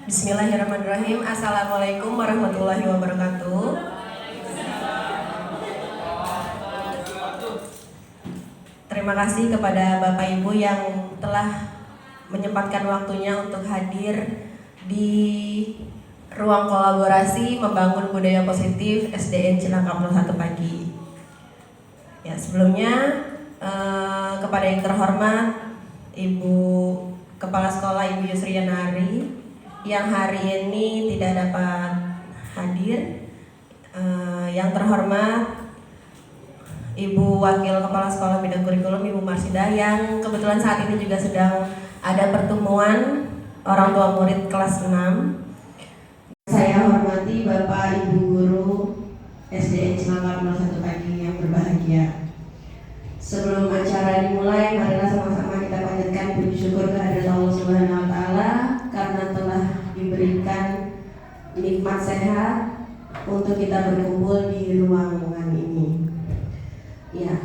Bismillahirrahmanirrahim. Assalamualaikum warahmatullahi wabarakatuh. Terima kasih kepada Bapak Ibu yang telah menyempatkan waktunya untuk hadir di ruang kolaborasi membangun budaya positif SDN Cilangkap 01 pagi. Ya, sebelumnya kepada yang terhormat Ibu Kepala Sekolah Ibu Yusriana Ari yang hari ini tidak dapat hadir, yang terhormat Ibu Wakil Kepala Sekolah Bidang Kurikulum Ibu Marsida yang kebetulan saat ini juga sedang ada pertemuan orang tua murid kelas 6. Saya hormati Bapak Ibu Guru SDN Cilangkap 01 pagi yang berbahagia. Sebelum acara dimulai, marilah sama-sama kita panjatkan puji syukur kehadirat Allah Subhanahu wa taala karena telah diberikan nikmat sehat untuk kita berkumpul di ruangan ini. Ya,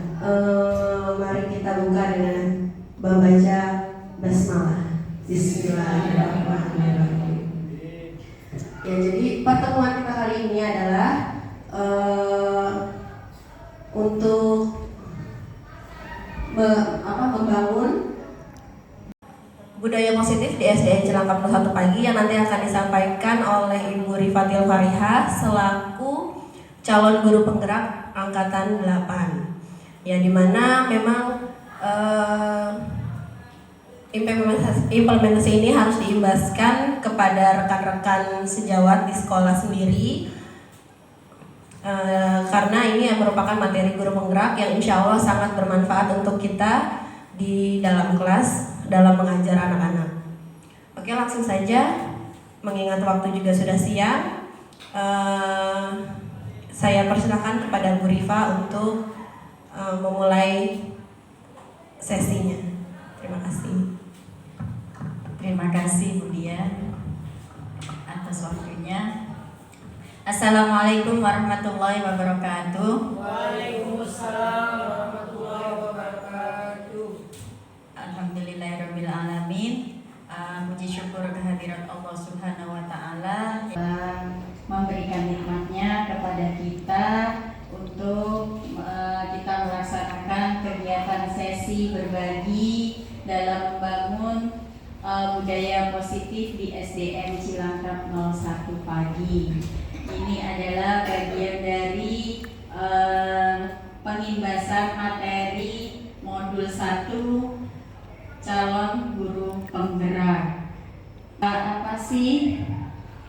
mari kita buka dengan membaca basmalah. Bismillahirrahmanirrahim. Ya, jadi pertemuan kita kali ini adalah untuk membangun budaya positif di SDN Cilangkap 01 pagi yang nanti akan disampaikan oleh Ibu Rifatil Fariha selaku calon guru penggerak angkatan 8. Ya, dimana memang implementasi ini harus diimbaskan kepada rekan-rekan sejawat di sekolah sendiri. Karena ini merupakan materi guru penggerak yang insya Allah sangat bermanfaat untuk kita di dalam kelas dalam mengajar anak-anak. Oke, langsung saja, mengingat waktu juga sudah siang, saya persilakan kepada Bu Rifa untuk memulai sesinya. Terima kasih. Terima kasih Bu Dian atas waktunya. Assalamualaikum warahmatullahi wabarakatuh. Waalaikumsalam warahmatullahi wabarakatuh. Alhamdulillahirabbil alamin. Puji syukur kehadirat Allah Subhanahu wa taala yang memberikan nikmatnya kepada kita untuk kita melaksanakan kegiatan sesi berbagi dalam membangun budaya positif di SDN Cilangkap 01 pagi. Ini adalah bagian dari pengimbasan materi modul 1 calon guru penggerak. Apa sih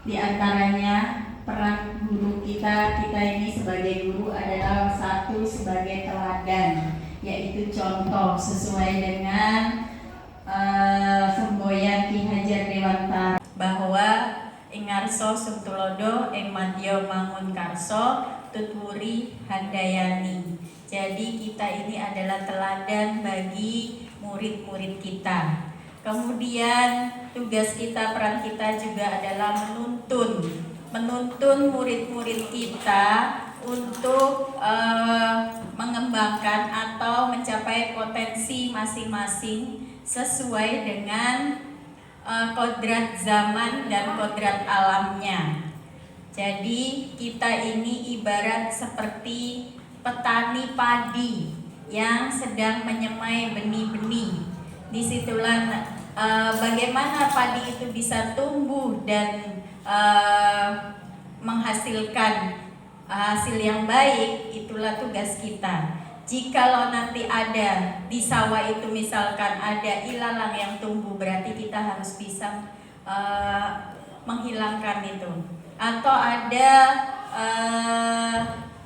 diantaranya peran guru kita ini sebagai guru adalah satu sebagai teladan, yaitu contoh sesuai dengan semboyan Ki Hajar Dewantara bahwa Ingarso Sumtulodo ing madya mangun karso tutwuri handayani. Jadi kita ini adalah teladan bagi murid-murid kita. Kemudian tugas kita, peran kita juga adalah menuntun murid-murid kita untuk mengembangkan atau mencapai potensi masing-masing sesuai dengan kodrat zaman dan kodrat alamnya. Jadi kita ini ibarat seperti petani padi yang sedang menyemai benih-benih. Disitulah bagaimana padi itu bisa tumbuh dan menghasilkan hasil yang baik, itulah tugas kita. Jikalau nanti ada di sawah itu misalkan ada ilalang yang tumbuh, berarti kita harus bisa menghilangkan itu. Atau ada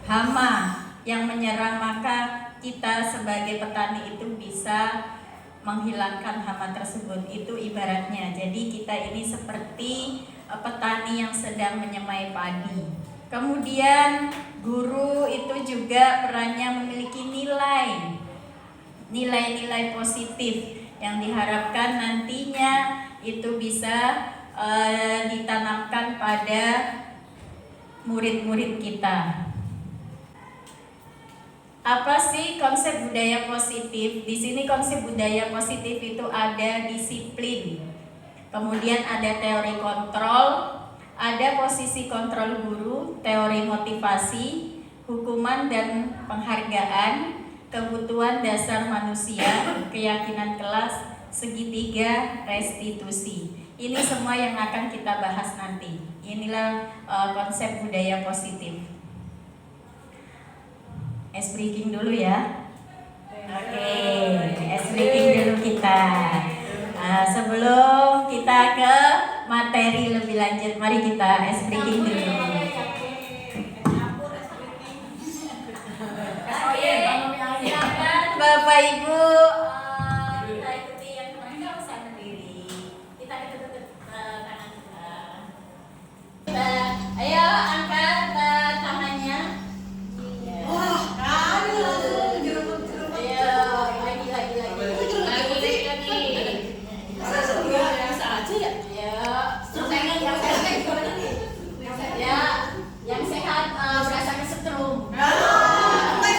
hama yang menyerang, maka kita sebagai petani itu bisa menghilangkan hama tersebut. Itu ibaratnya. Jadi kita ini seperti petani yang sedang menyemai padi. Kemudian guru itu juga perannya memiliki nilai-nilai positif yang diharapkan nantinya itu bisa ditanamkan pada murid-murid kita. Apa sih konsep budaya positif? Di sini konsep budaya positif itu ada disiplin. Kemudian ada teori kontrol, ada posisi kontrol guru, teori motivasi, hukuman dan penghargaan, kebutuhan dasar manusia, keyakinan kelas, segitiga, restitusi. Ini semua yang akan kita bahas nanti. Inilah konsep budaya positif. Ice breaking dulu ya. Oke, ice breaking dulu kita. Sebelum kita ke materi lebih lanjut, mari kita ice breaking dulu. Silakan Bapak Ibu, kita ikuti yang kemarin, nggak usah berdiri. Kita ketut tangan kita. Ayo angkat tangannya. Yang sehat berasa kesetrum. Sampai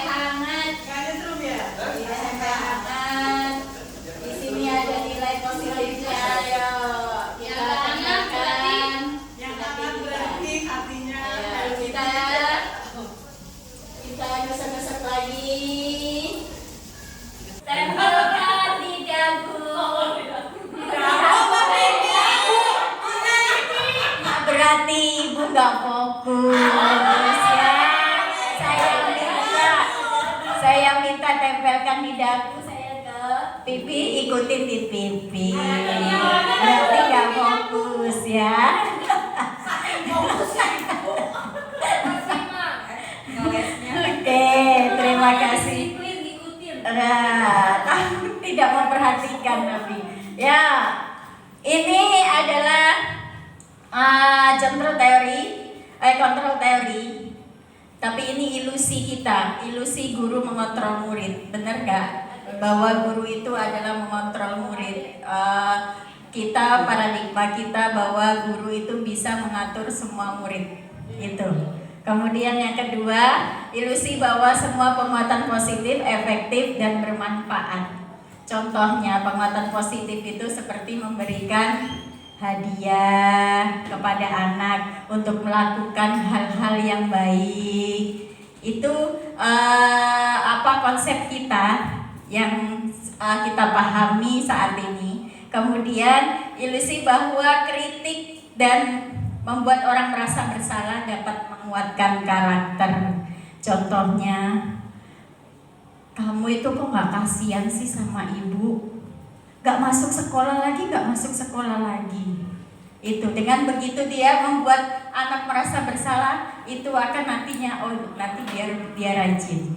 hangat. Sampai hangat. Di sini ada nilai positifnya. Ayo kita tanyakan. Yang hangat berarti hatinya. Kita gosok-gosok lagi. Tempelkan di dagu. Berarti ibu nggak fokus ya. Saya minta tempelkan di dagu, saya ke pipi, ikutin di pipi. Berarti nggak fokus ya. Oke, terima kasih. Tidak memperhatikan tapi ya, ini adalah kontrol teori, tapi ini ilusi kita, ilusi guru mengontrol murid. Benar gak bahwa guru itu adalah mengontrol murid? Kita paradigma kita bahwa guru itu bisa mengatur semua murid itu. Kemudian yang kedua, ilusi bahwa semua penguatan positif efektif dan bermanfaat. Contohnya penguatan positif itu seperti memberikan hadiah kepada anak untuk melakukan hal-hal yang baik. Itu konsep kita yang kita pahami saat ini. Kemudian ilusi bahwa kritik dan membuat orang merasa bersalah dapat menguatkan karakter. Contohnya, kamu itu kok gak kasihan sih sama ibu? Gak masuk sekolah lagi. Itu dengan begitu dia membuat anak merasa bersalah, itu akan nantinya nanti dia rajin.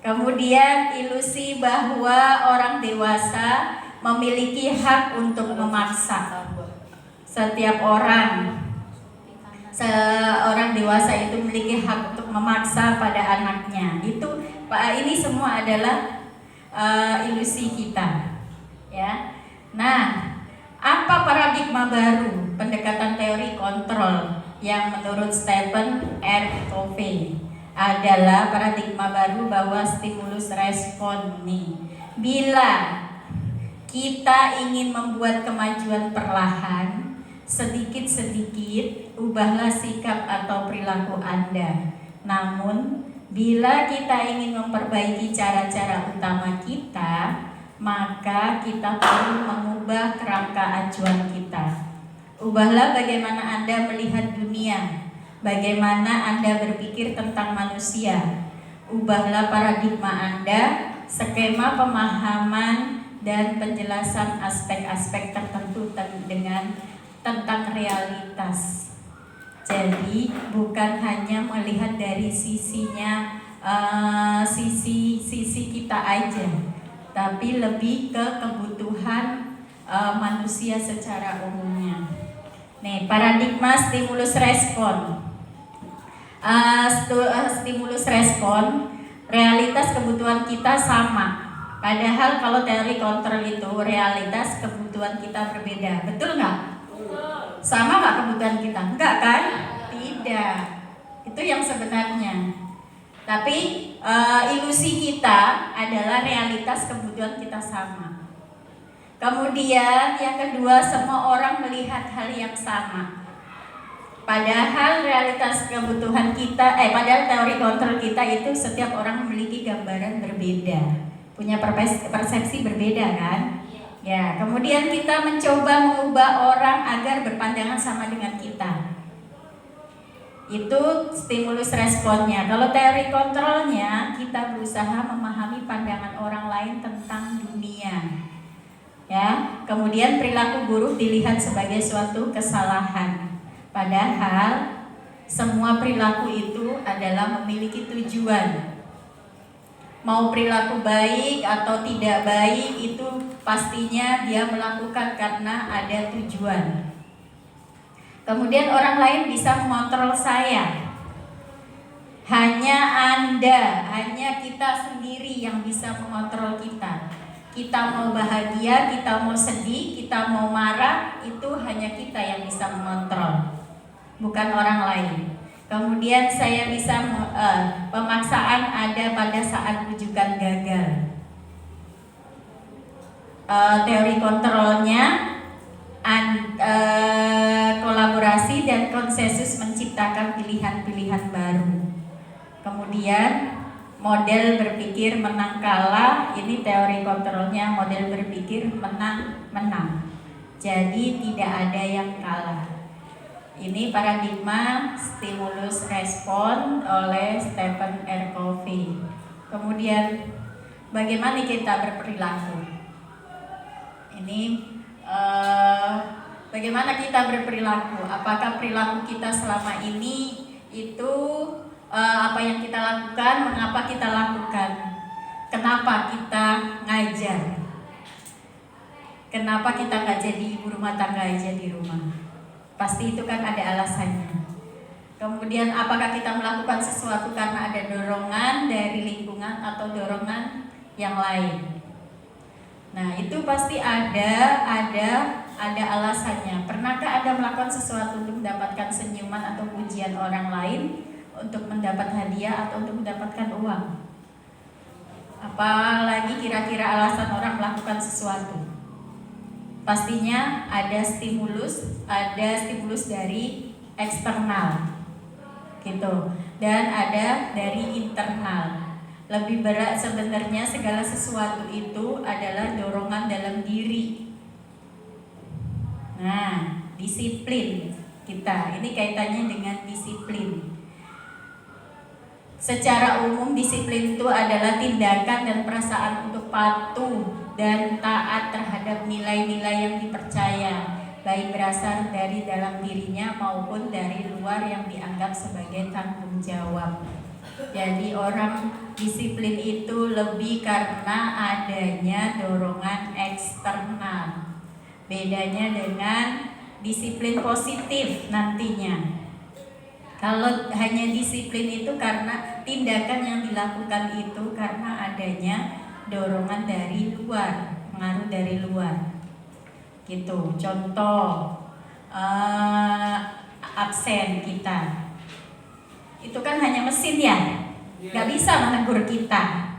Kemudian ilusi bahwa orang dewasa memiliki hak untuk memaksa. Setiap orang seorang dewasa itu memiliki hak untuk memaksa pada anaknya. Ini semua adalah ilusi kita, ya. Nah, apa paradigma baru pendekatan teori kontrol yang menurut Stephen R. Covey adalah paradigma baru bahwa stimulus respon nih. Bila kita ingin membuat kemajuan perlahan, sedikit-sedikit ubahlah sikap atau perilaku Anda. Namun, bila kita ingin memperbaiki cara-cara utama kita, maka kita perlu mengubah kerangka acuan kita. Ubahlah bagaimana Anda melihat dunia, bagaimana Anda berpikir tentang manusia. Ubahlah paradigma Anda, skema pemahaman dan penjelasan aspek-aspek tertentu tentang realitas. Jadi bukan hanya melihat dari sisi kita aja, tapi lebih ke kebutuhan manusia secara umumnya. Nih, paradigma stimulus respon. Stimulus respon, realitas kebutuhan kita sama. Padahal kalau teori kontrol itu realitas kebutuhan kita berbeda. Betul nggak? Sama nggak kebutuhan kita? Enggak kan? Tidak. Itu yang sebenarnya. Tapi ilusi kita adalah realitas kebutuhan kita sama. Kemudian yang kedua, semua orang melihat hal yang sama. Padahal realitas kebutuhan kita, padahal teori kontrol kita itu setiap orang memiliki gambaran berbeda, punya persepsi berbeda kan? Ya, kemudian kita mencoba mengubah orang agar berpandangan sama dengan kita. Itu stimulus responnya. Kalau teori kontrolnya, kita berusaha memahami pandangan orang lain tentang dunia. Ya, kemudian perilaku buruk dilihat sebagai suatu kesalahan. Padahal semua perilaku itu adalah memiliki tujuan. Mau perilaku baik atau tidak baik itu pastinya dia melakukan karena ada tujuan. Kemudian orang lain bisa mengontrol saya. Hanya Anda, hanya kita sendiri yang bisa mengontrol kita. Kita mau bahagia, kita mau sedih, kita mau marah, itu hanya kita yang bisa mengontrol, bukan orang lain. Kemudian saya bisa pemaksaan ada pada saat rujukan gagal. Teori kontrolnya kolaborasi dan konsensus menciptakan pilihan-pilihan baru. Kemudian model berpikir menang kalah, ini teori kontrolnya model berpikir menang. Jadi tidak ada yang kalah. Ini paradigma stimulus respon oleh Stephen R. Covey. Kemudian bagaimana kita berperilaku? Ini bagaimana kita berperilaku? Apakah perilaku kita selama ini itu apa yang kita lakukan, mengapa kita lakukan? Kenapa kita ngajar? Kenapa kita nggak jadi ibu rumah tangga aja di rumah? Pasti itu kan ada alasannya. Kemudian apakah kita melakukan sesuatu karena ada dorongan dari lingkungan atau dorongan yang lain? Nah, itu pasti ada alasannya. Pernahkah Anda melakukan sesuatu untuk mendapatkan senyuman atau pujian orang lain, untuk mendapat hadiah atau untuk mendapatkan uang? Apalagi kira-kira alasan orang melakukan sesuatu? Pastinya ada stimulus dari eksternal, gitu, dan ada dari internal. Lebih berat sebenarnya segala sesuatu itu adalah dorongan dalam diri. Nah, disiplin kita, ini kaitannya dengan disiplin. Secara umum disiplin itu adalah tindakan dan perasaan untuk patuh dan taat terhadap nilai-nilai yang dipercaya, baik berasal dari dalam dirinya maupun dari luar yang dianggap sebagai tanggung jawab. Jadi orang disiplin itu lebih karena adanya dorongan eksternal. Bedanya dengan disiplin positif nantinya. Kalau hanya disiplin itu karena tindakan yang dilakukan itu karena adanya dorongan dari luar, pengaruh dari luar, gitu. Contoh absen kita, itu kan hanya mesin ya, nggak bisa menegur kita,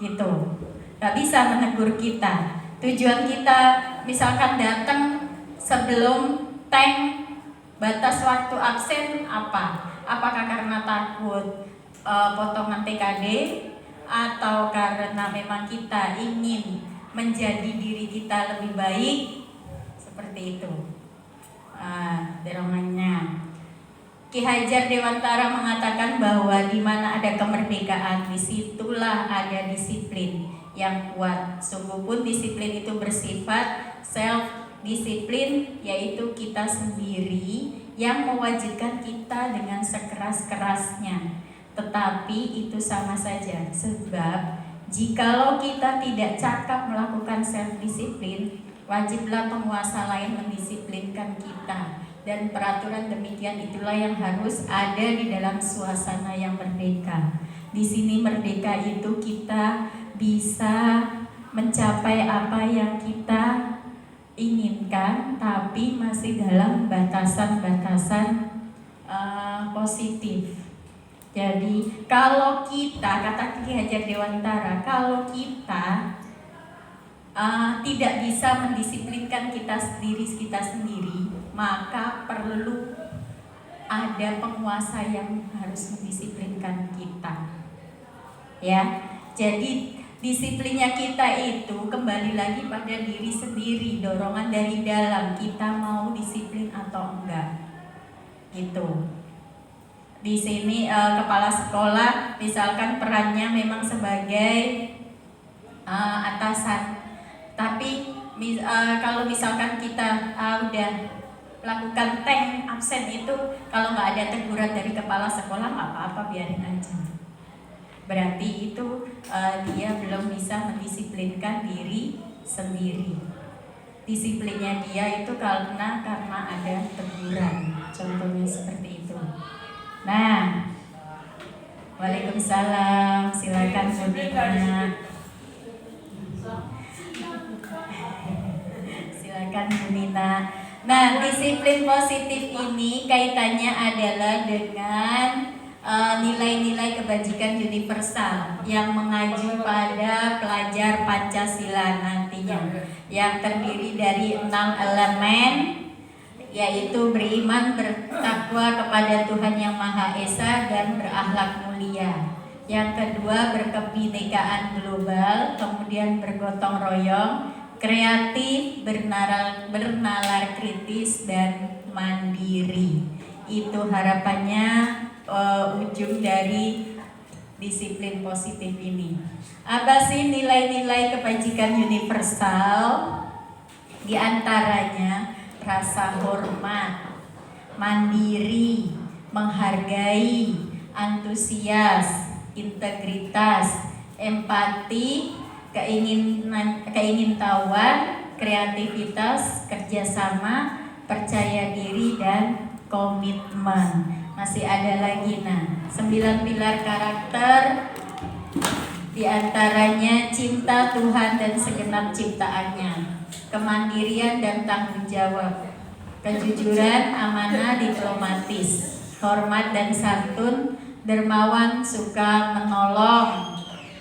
gitu, nggak bisa menegur kita. Tujuan kita misalkan datang sebelum tank batas waktu absen apa? Apakah karena takut potongan TKD atau karena memang kita ingin menjadi diri kita lebih baik? Seperti itu dorongannya. Ki Hajar Dewantara mengatakan bahwa di mana ada kemerdekaan, disitulah ada disiplin yang kuat. Sungguh pun disiplin itu bersifat self disiplin, yaitu kita sendiri yang mewajibkan kita dengan sekeras-kerasnya. Tetapi itu sama saja, sebab jikalau kita tidak cakap melakukan self disiplin, wajiblah penguasa lain mendisiplinkan kita. Dan peraturan demikian itulah yang harus ada di dalam suasana yang merdeka. Di sini merdeka itu kita bisa mencapai apa yang kita inginkan, tapi masih dalam batasan-batasan positif. Jadi kalau kita, kata Ki Hajar Dewantara, kalau kita tidak bisa mendisiplinkan kita sendiri, maka perlu ada penguasa yang harus mendisiplinkan kita. Ya, jadi disiplinnya kita itu kembali lagi pada diri sendiri, dorongan dari dalam, kita mau disiplin atau enggak. Gitu. Di sini kepala sekolah misalkan perannya memang sebagai atasan, tapi kalau misalkan kita udah lakukan tank absen itu, kalau nggak ada teguran dari kepala sekolah nggak apa-apa, biarin aja. Berarti itu dia belum bisa mendisiplinkan diri sendiri. Disiplinnya dia itu karena ada teguran, contohnya seperti itu. Nah, waalaikumsalam, silakan Bu Nina. Silakan Bu Nina. Nah, disiplin positif ini kaitannya adalah dengan nilai-nilai kebajikan universal yang mengacu pada pelajar Pancasila nantinya, yang terdiri dari 6 elemen, yaitu beriman, bertakwa kepada Tuhan Yang Maha Esa, dan berakhlak mulia. Yang kedua, berkebinekaan global, kemudian bergotong royong, kreatif, bernalar kritis, dan mandiri. Itu harapannya ujung dari disiplin positif ini. Apa sih nilai-nilai kebajikan universal? Di antaranya rasa hormat, mandiri, menghargai, antusias, integritas, empati, keingintahuan, kreativitas, kerjasama, percaya diri, dan komitmen. Masih ada lagi 9 pilar karakter, di antaranya cinta Tuhan dan segenap ciptaannya, kemandirian dan tanggung jawab, kejujuran, amanah, diplomatis, hormat dan santun, dermawan, suka menolong,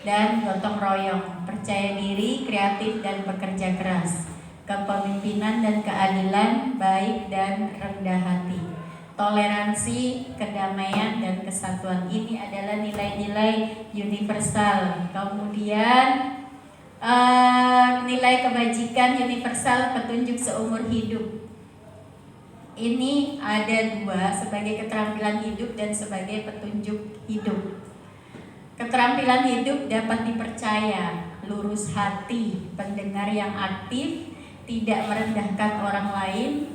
dan gotong royong, percaya diri, kreatif, dan bekerja keras, kepemimpinan dan keadilan, baik dan rendah hati, toleransi, kedamaian, dan kesatuan. Ini adalah nilai-nilai universal. Kemudian nilai kebajikan universal, petunjuk seumur hidup. Ini ada 2, sebagai keterampilan hidup dan sebagai petunjuk hidup. Keterampilan hidup dapat dipercaya, lurus hati, pendengar yang aktif, tidak merendahkan orang lain,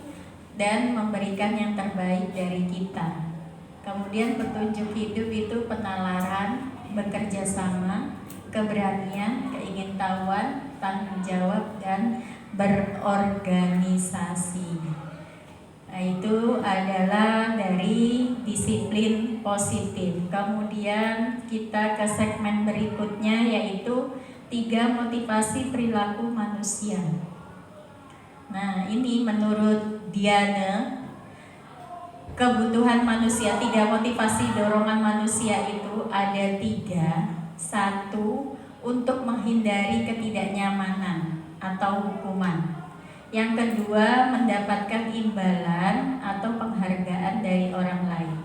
dan memberikan yang terbaik dari kita. Kemudian petunjuk hidup itu penalaran, bekerja sama, keberanian, keingintahuan, tanggung jawab, dan berorganisasi. Nah, itu adalah dari disiplin positif. Kemudian kita ke segmen berikutnya, yaitu 3 motivasi perilaku manusia. Nah, ini menurut Diana, kebutuhan manusia, 3 motivasi dorongan manusia itu ada 3. 1, untuk menghindari ketidaknyamanan atau hukuman. Yang kedua, mendapatkan imbalan atau penghargaan dari orang lain.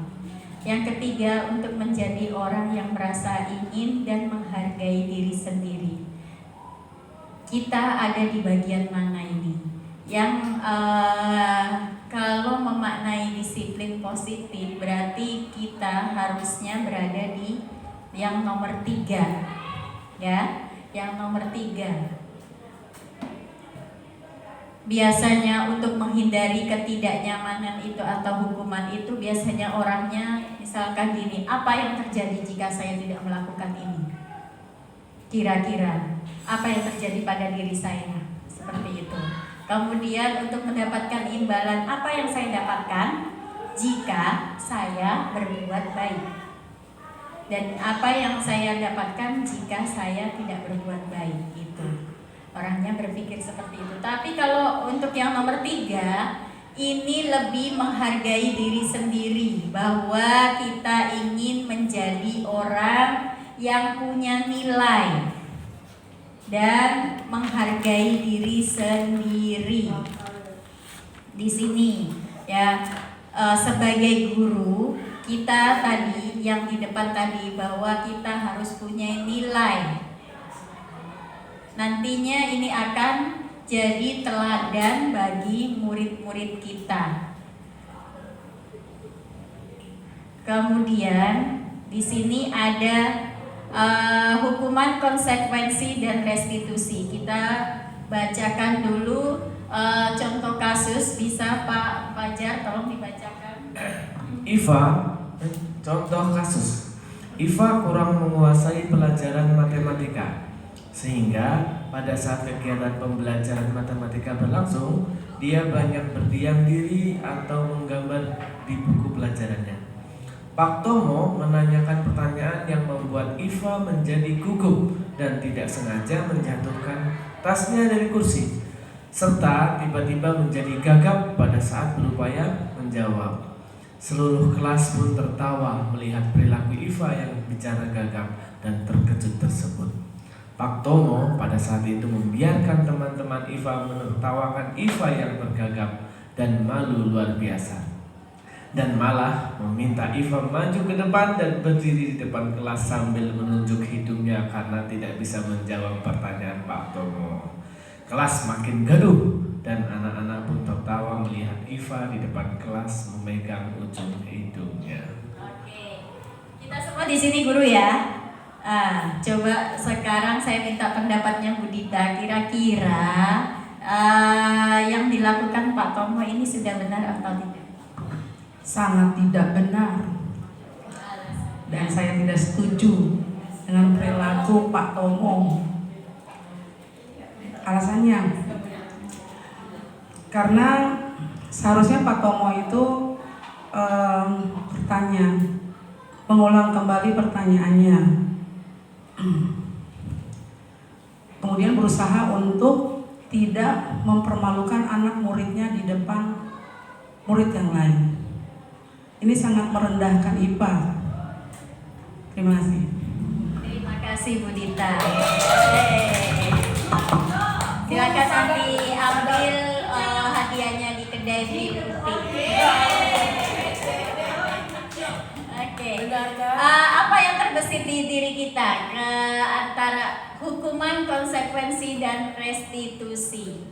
Yang ketiga, untuk menjadi orang yang merasa ingin dan menghargai diri sendiri. Kita ada di bagian mana ini? Yang kalau memaknai disiplin positif, berarti kita harusnya berada di yang nomor 3, ya, yang nomor 3. Biasanya untuk menghindari ketidaknyamanan itu atau hukuman itu, biasanya orangnya misalkan gini, apa yang terjadi jika saya tidak melakukan ini? Kira-kira apa yang terjadi pada diri saya? Seperti itu. Kemudian untuk mendapatkan imbalan, apa yang saya dapatkan jika saya berbuat baik? Dan apa yang saya dapatkan jika saya tidak berbuat baik? Itu orangnya berpikir seperti itu. Tapi kalau untuk yang nomor 3, ini lebih menghargai diri sendiri, bahwa kita ingin menjadi orang yang punya nilai dan menghargai diri sendiri. Di sini ya, sebagai guru kita tadi yang di depan tadi, bahwa kita harus punya nilai. Nantinya ini akan jadi teladan bagi murid-murid kita. Kemudian di sini ada hukuman, konsekuensi, dan restitusi. Kita bacakan dulu contoh kasus. Bisa Pak Fajar tolong dibacakan. Iva, contoh kasus. Iva kurang menguasai pelajaran matematika, sehingga pada saat kegiatan pembelajaran matematika berlangsung, dia banyak berdiam diri atau menggambar di buku pelajarannya. Pak Tomo menanyakan pertanyaan yang membuat Iva menjadi gugup dan tidak sengaja menjatuhkan tasnya dari kursi, serta tiba-tiba menjadi gagap pada saat berupaya menjawab. Seluruh kelas pun tertawa melihat perilaku Iva yang bicara gagap dan terkejut tersebut. Pak Tomo pada saat itu membiarkan teman-teman Iva menertawakan Iva yang tergagap dan malu luar biasa, dan malah meminta Iva maju ke depan dan berdiri di depan kelas sambil menunjuk hidungnya karena tidak bisa menjawab pertanyaan Pak Tomo. Kelas makin gaduh dan anak-anak pun tertawa melihat Iva di depan kelas memegang ujung hidungnya. Oke, kita semua di sini guru ya. Coba sekarang saya minta pendapatnya Bu Dita. Kira-kira yang dilakukan Pak Tomo ini sudah benar atau tidak? Sangat tidak benar. Dan saya tidak setuju dengan perilaku Pak Tomo. Alasannya, karena seharusnya Pak Tomo itu bertanya, mengulang kembali pertanyaannya, kemudian berusaha untuk tidak mempermalukan anak muridnya di depan murid yang lain. Ini sangat merendahkan IPA. Terima kasih. Terima kasih Bu Dita. Silakan nanti ambil hadiahnya di kedai Beauty. Oke. Apa yang terbesit di diri kita antara hukuman, konsekuensi, dan restitusi?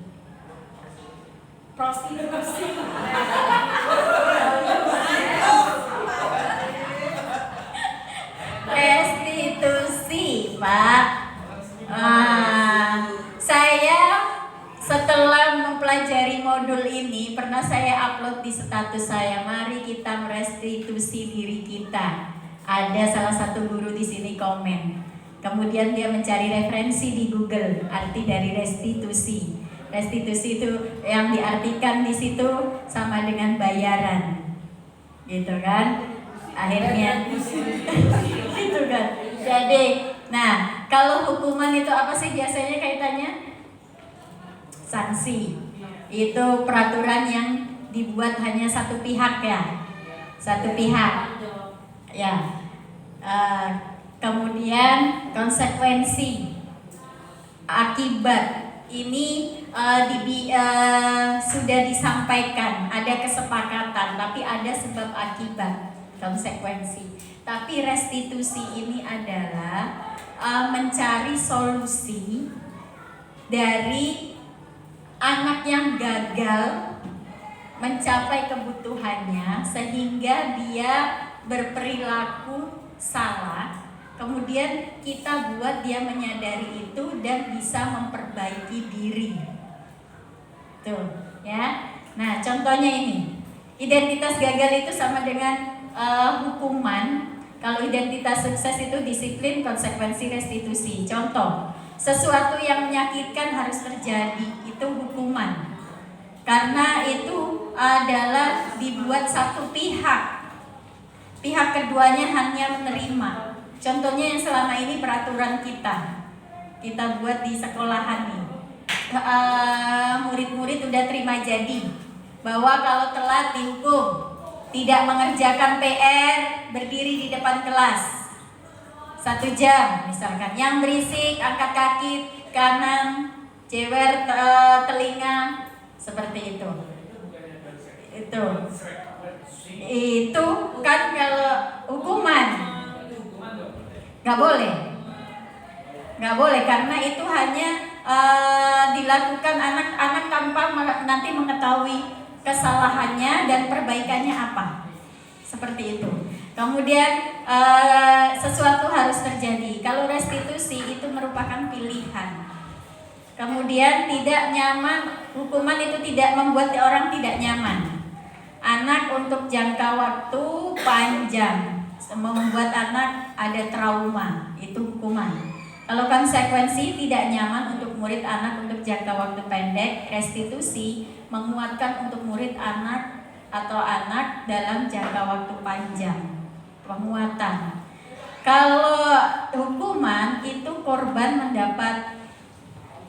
Prostitusi. Restitusi, Pak. Saya setelah mempelajari modul ini, pernah saya upload di status saya, mari kita merestitusi diri kita. Ada salah satu guru di sini komen. Kemudian dia mencari referensi di Google arti dari restitusi. Restitusi itu yang diartikan di situ sama dengan bayaran, gitu kan? Akhirnya, gitu kan? Jadi, nah kalau hukuman itu apa sih biasanya kaitannya? Sanksi. Itu peraturan yang dibuat hanya satu pihak ya, satu pihak. Ya. Kemudian konsekuensi, akibat. Ini sudah disampaikan, ada kesepakatan, tapi ada sebab akibat, konsekuensi. Tapi restitusi ini adalah mencari solusi dari anak yang gagal mencapai kebutuhannya sehingga dia berperilaku salah. Kemudian kita buat dia menyadari itu dan bisa memperbaiki diri. Tuh, ya. Nah, contohnya ini. Identitas gagal itu sama dengan hukuman. Kalau identitas sukses itu disiplin, konsekuensi, restitusi. Contoh, sesuatu yang menyakitkan harus terjadi, itu hukuman. Karena itu adalah dibuat satu pihak. Pihak keduanya hanya menerima. Contohnya yang selama ini peraturan kita buat di sekolahan nih, murid-murid udah terima jadi, bahwa kalau telat dihukum, tidak mengerjakan PR, berdiri di depan kelas 1 jam misalkan, yang berisik angkat kaki kanan, jewer telinga, seperti itu kan kalau hukuman nggak boleh karena itu hanya dilakukan anak-anak tanpa nanti mengetahui kesalahannya dan perbaikannya apa, seperti itu. Kemudian sesuatu harus terjadi. Kalau restitusi itu merupakan pilihan. Kemudian tidak nyaman, hukuman itu tidak membuat orang tidak nyaman. Anak untuk jangka waktu panjang membuat anak ada trauma, itu hukuman. Kalau konsekuensi tidak nyaman untuk murid anak untuk jangka waktu pendek, restitusi menguatkan untuk murid anak atau anak dalam jangka waktu panjang, penguatan. Kalau hukuman itu korban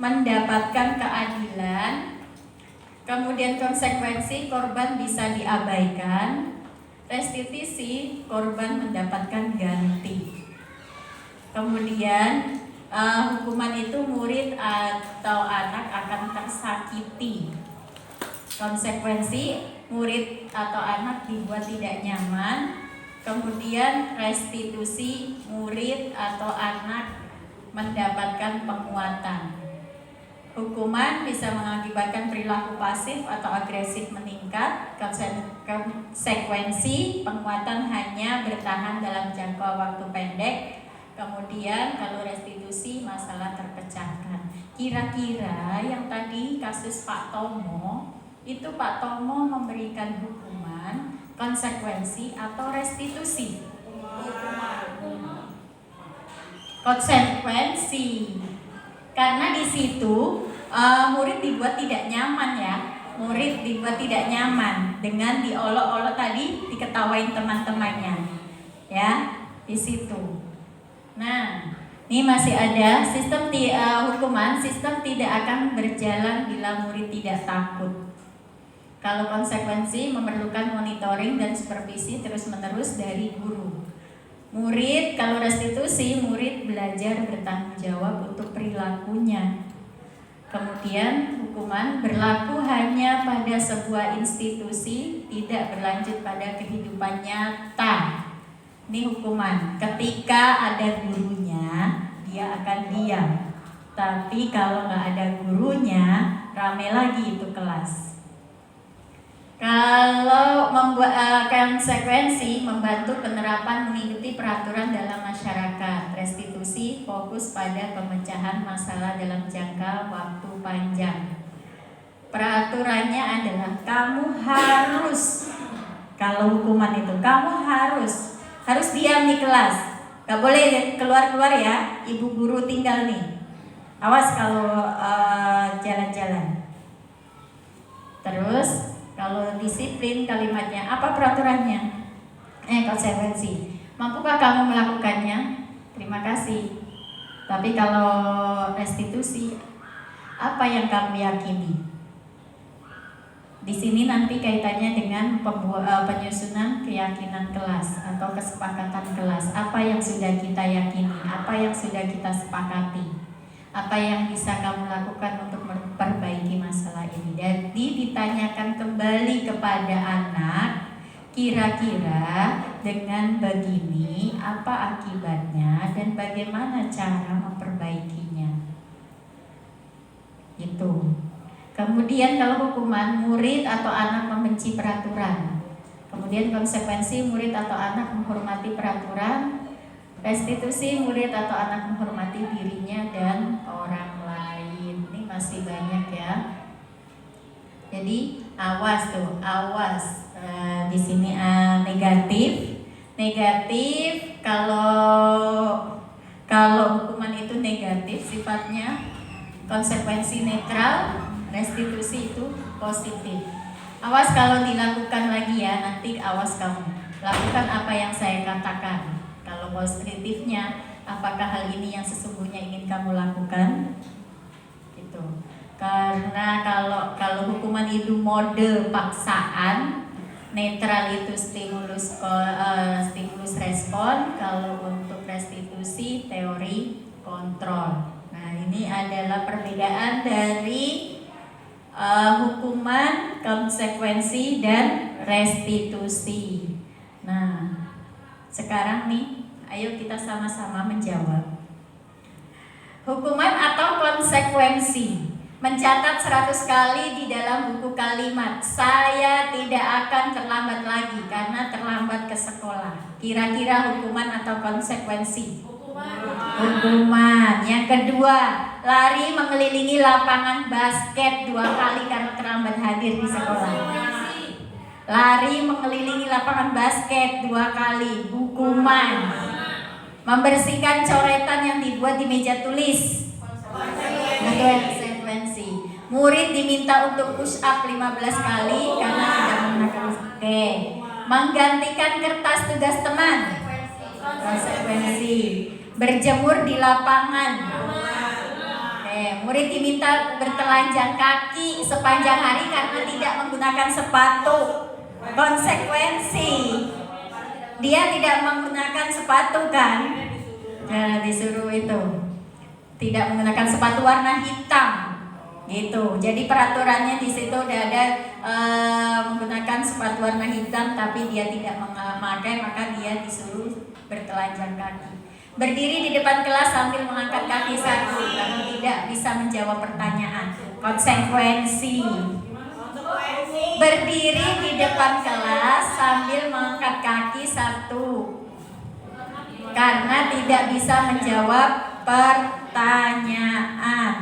mendapatkan keadilan, kemudian konsekuensi korban bisa diabaikan, restitusi korban mendapatkan ganti. Kemudian hukuman itu murid atau anak akan tersakiti. Konsekuensi murid atau anak dibuat tidak nyaman. Kemudian restitusi murid atau anak mendapatkan penguatan. Hukuman bisa mengakibatkan perilaku pasif atau agresif meningkat. Konsekuensi penguatan hanya bertahan dalam jangka waktu pendek. Kemudian kalau restitusi masalah terpecahkan. Kira-kira yang tadi kasus Pak Tomo, itu Pak Tomo memberikan hukuman, konsekuensi atau restitusi? Konsekuensi. Karena di situ murid dibuat tidak nyaman ya. Murid dibuat tidak nyaman dengan diolok-olok tadi, diketawain teman-temannya. Ya, di situ. Nah, ini masih ada sistem hukuman, sistem tidak akan berjalan bila murid tidak takut. Kalau konsekuensi memerlukan monitoring dan supervisi terus-menerus dari guru. Murid, kalau restitusi, murid belajar bertanggung jawab untuk perilakunya. Kemudian hukuman berlaku hanya pada sebuah institusi, tidak berlanjut pada kehidupan nyata. Ini hukuman. Ketika ada gurunya, dia akan diam. Tapi kalau nggak ada gurunya, rame lagi itu kelas. Kalau membuat konsekuensi membantu penerapan mengikuti peraturan dalam masyarakat. Restitusi fokus pada pemecahan masalah dalam jangka waktu panjang. Peraturannya adalah kamu harus, kalau hukuman itu kamu harus diam di kelas. Gak boleh keluar-keluar ya, ibu guru tinggal nih. Awas kalau jalan-jalan. Terus kalau disiplin kalimatnya, apa peraturannya? Konsekuensi. Mampukah kamu melakukannya? Terima kasih. Tapi kalau restitusi, apa yang kamu yakini? Di sini nanti kaitannya dengan penyusunan keyakinan kelas atau kesepakatan kelas. Apa yang sudah kita yakini? Apa yang sudah kita sepakati? Apa yang bisa kamu lakukan untuk memperbaiki masalah ini? Jadi ditanyakan kembali kepada anak, kira-kira dengan begini apa akibatnya dan bagaimana cara memperbaikinya. Itu. Kemudian kalau hukuman, murid atau anak membenci peraturan. Kemudian konsekuensi, murid atau anak menghormati peraturan. Restitusi, murid atau anak menghormati dirinya dan orang lain. Ini masih banyak ya. Jadi awas tuh, awas. Di sini negatif. Negatif kalau hukuman itu negatif sifatnya, konsekuensi netral, restitusi itu positif. Awas kalau dilakukan lagi ya, nanti awas kamu. Lakukan apa yang saya katakan. Kalau positifnya, apakah hal ini yang sesungguhnya ingin kamu lakukan? Gitu. Karena kalau hukuman itu mode paksaan, netral itu stimulus respon, kalau untuk restitusi teori kontrol. Nah, ini adalah perbedaan dari hukuman, konsekuensi, dan restitusi. Nah, sekarang nih, ayo kita sama-sama menjawab. Hukuman atau konsekuensi? Mencatat 100 kali di dalam buku kalimat, saya tidak akan terlambat lagi karena terlambat ke sekolah. Kira-kira hukuman atau konsekuensi? Hukuman. Yang kedua, lari mengelilingi lapangan basket 2 kali karena terlambat hadir di sekolah. Lari mengelilingi lapangan basket 2 kali, hukuman. Membersihkan coretan yang dibuat di meja tulis, konsekuensi. Murid diminta untuk push up 15 kali karena tidak menggunakan oke. Menggantikan kertas tugas teman, konsekuensi. Berjemur di lapangan, oke. Murid diminta bertelanjang kaki sepanjang hari karena tidak menggunakan sepatu, konsekuensi. Dia tidak menggunakan sepatu kan? Nah, disuruh itu tidak menggunakan sepatu warna hitam, gitu. Jadi peraturannya di situ udah ada menggunakan sepatu warna hitam, tapi dia tidak memakai, maka dia disuruh bertelanjang kaki. Berdiri di depan kelas sambil mengangkat kaki satu karena tidak bisa menjawab pertanyaan, konsekuensi. Berdiri di depan kelas sambil mengangkat kaki satu karena tidak bisa menjawab pertanyaan.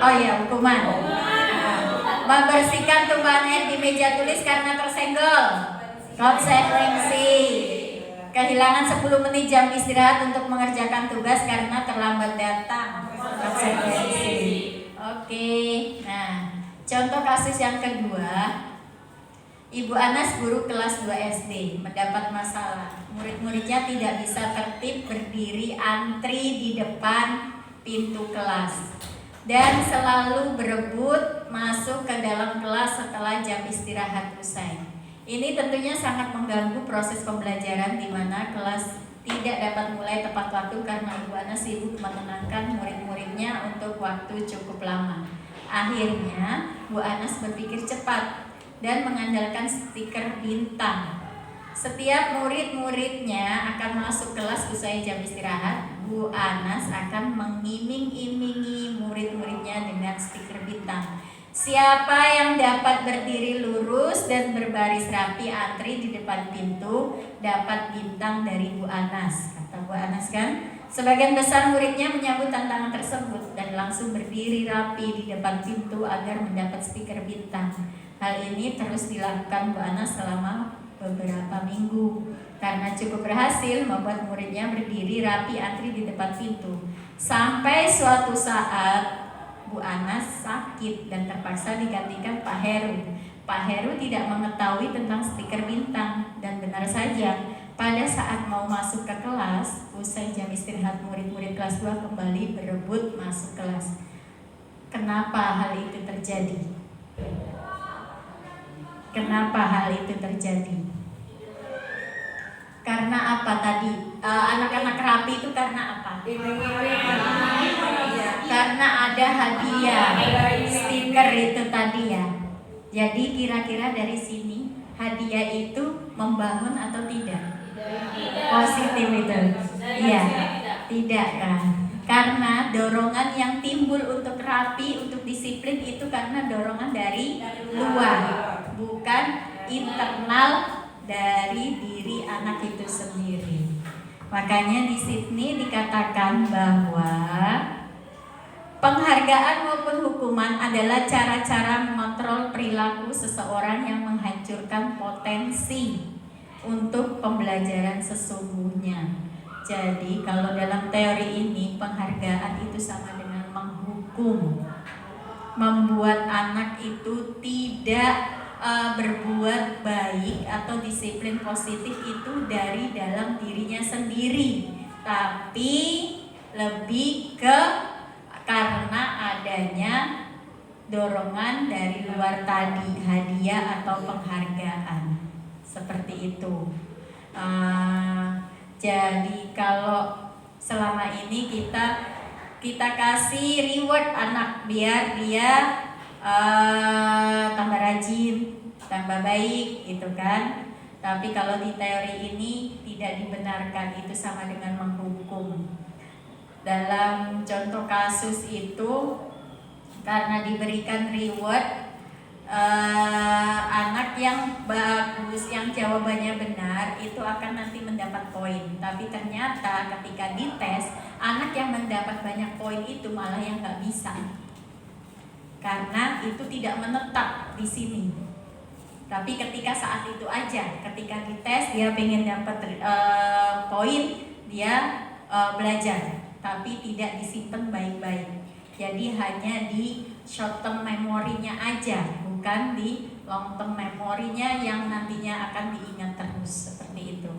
Oh ya, hukuman. Membersihkan tumpahan air di meja tulis karena tersenggol, konsekuensi. Kehilangan 10 menit jam istirahat untuk mengerjakan tugas karena terlambat datang, konsekuensi. Oke, nah contoh kasus yang kedua, Ibu Anas guru kelas 2 SD mendapat masalah. Murid-muridnya tidak bisa tertib berdiri antri di depan pintu kelas dan selalu berebut masuk ke dalam kelas setelah jam istirahat usai. Ini tentunya sangat mengganggu proses pembelajaran di mana kelas tidak dapat mulai tepat waktu karena Ibu Anas sibuk menenangkan murid-muridnya untuk waktu cukup lama. Akhirnya, Bu Anas berpikir cepat dan mengandalkan stiker bintang. Setiap murid-muridnya akan masuk kelas usai jam istirahat, Bu Anas akan mengiming-imingi murid-muridnya dengan stiker bintang. Siapa yang dapat berdiri lurus dan berbaris rapi antri di depan pintu dapat bintang dari Bu Anas, kata Bu Anas kan. Sebagian besar muridnya menyambut tantangan tersebut dan langsung berdiri rapi di depan pintu agar mendapat stiker bintang. Hal ini terus dilakukan Bu Anas selama beberapa minggu karena cukup berhasil membuat muridnya berdiri rapi antri di depan pintu. Sampai suatu saat Bu Anas sakit dan terpaksa digantikan Pak Heru. Pak Heru tidak mengetahui tentang stiker bintang dan benar saja pada saat mau masuk ke kelas, usai jam istirahat murid-murid kelas 2 kembali berebut masuk kelas. Kenapa hal itu terjadi? Kenapa hal itu terjadi? Karena apa tadi? Anak-anak rapi itu karena apa? Karena ada hadiah, stiker itu tadi ya. Jadi kira-kira dari sini hadiah itu membangun atau tidak? Positif itu. Iya, tidak kan? Karena dorongan yang timbul untuk rapi, untuk disiplin itu karena dorongan dari luar, bukan internal dari diri anak itu sendiri. Makanya di sini dikatakan bahwa penghargaan maupun hukuman adalah cara-cara mengontrol perilaku seseorang yang menghancurkan potensi untuk pembelajaran sesungguhnya. Jadi kalau dalam teori ini penghargaan itu sama dengan menghukum, membuat anak itu tidak berbuat baik atau disiplin positif itu dari dalam dirinya sendiri, tapi lebih ke karena dorongan dari luar tadi, hadiah atau penghargaan, seperti itu. Jadi kalau selama ini kita kasih reward anak biar dia tambah rajin, tambah baik, gitu kan. Tapi kalau di teori ini tidak dibenarkan, itu sama dengan menghukum. Dalam contoh kasus itu, karena diberikan reward, anak yang bagus, yang jawabannya benar, itu akan nanti mendapat poin. Tapi ternyata ketika dites, anak yang mendapat banyak poin itu malah yang nggak bisa, karena itu tidak menetap di sini. Tapi ketika saat itu aja, ketika dites dia pengen dapat poin, dia belajar, tapi tidak disimpan baik-baik. Jadi hanya di short term memorinya aja, bukan di long term memorinya yang nantinya akan diingat terus, seperti itu.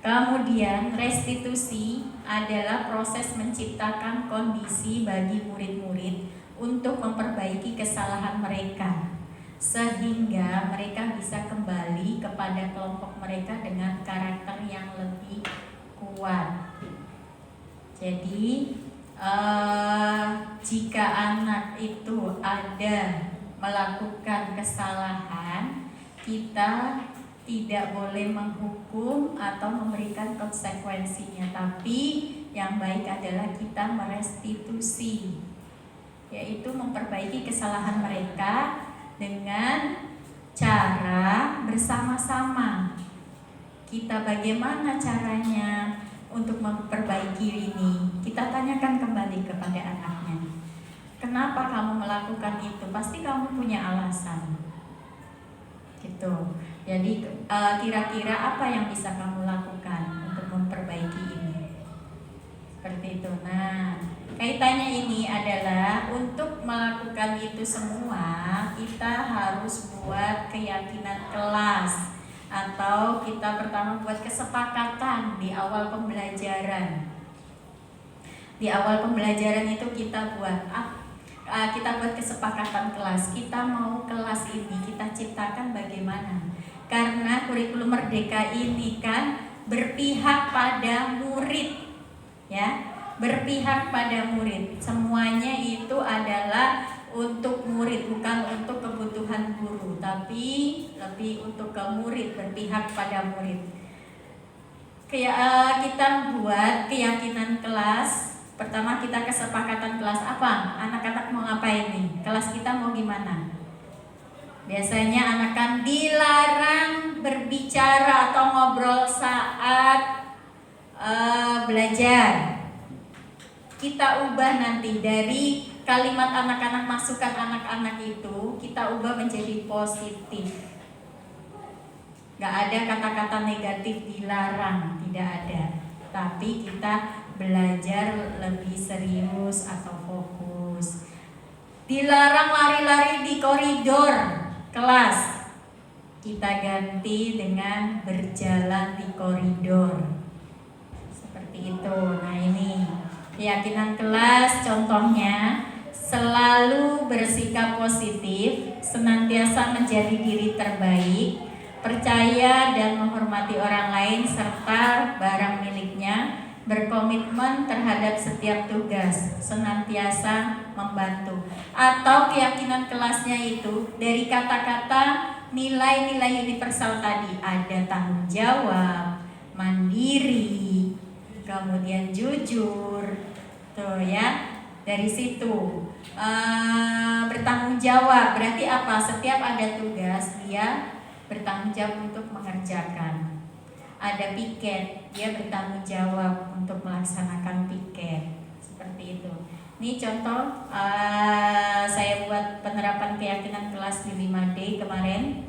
Kemudian restitusi adalah proses menciptakan kondisi bagi murid-murid untuk memperbaiki kesalahan mereka, sehingga mereka bisa kembali kepada kelompok mereka dengan karakter yang lebih kuat. Jadi jika anak itu ada melakukan kesalahan, kita tidak boleh menghukum atau memberikan konsekuensinya, tapi yang baik adalah kita merestitusi, yaitu memperbaiki kesalahan mereka dengan cara bersama-sama. Kita bagaimana caranya untuk memperbaiki ini? Kita tanyakan kembali kepada anaknya, kenapa kamu melakukan itu? Pasti kamu punya alasan, gitu. Jadi kira-kira apa yang bisa kamu lakukan untuk memperbaiki ini? Seperti itu. Nah, kaitannya ini adalah untuk melakukan itu semua, kita harus buat keyakinan kelas, atau kita pertama buat kesepakatan di awal pembelajaran. Di awal pembelajaran itu kita buat kesepakatan kelas. Kita mau kelas ini kita ciptakan bagaimana? Karena kurikulum merdeka ini kan berpihak pada murid, ya, berpihak pada murid. Semuanya itu adalah untuk murid, bukan untuk kebutuhan guru, tapi lebih untuk ke murid, berpihak pada murid. Kita buat keyakinan kelas. Pertama kita kesepakatan kelas apa? Anak-anak mau ngapain nih? Kelas kita mau gimana? Biasanya anak kan dilarang berbicara atau ngobrol saat belajar. Kita ubah nanti dari kalimat anak-anak, masukan anak-anak itu kita ubah menjadi positif. Gak ada kata-kata negatif dilarang, tidak ada. Tapi kita belajar lebih serius atau fokus. Dilarang lari-lari di koridor kelas, kita ganti dengan berjalan di koridor, seperti itu. Nah, ini keyakinan kelas, contohnya selalu bersikap positif, senantiasa menjadi diri terbaik, percaya dan menghormati orang lain serta barang miliknya, berkomitmen terhadap setiap tugas, senantiasa membantu. Atau keyakinan kelasnya itu dari kata-kata nilai-nilai universal tadi, ada tanggung jawab, mandiri, kemudian jujur, tuh ya. Dari situ bertanggung jawab berarti apa? Setiap ada tugas dia bertanggung jawab untuk mengerjakan. Ada piket, dia bertanggung jawab untuk melaksanakan piket, seperti itu. Ini contoh saya buat penerapan keyakinan kelas di 5D kemarin.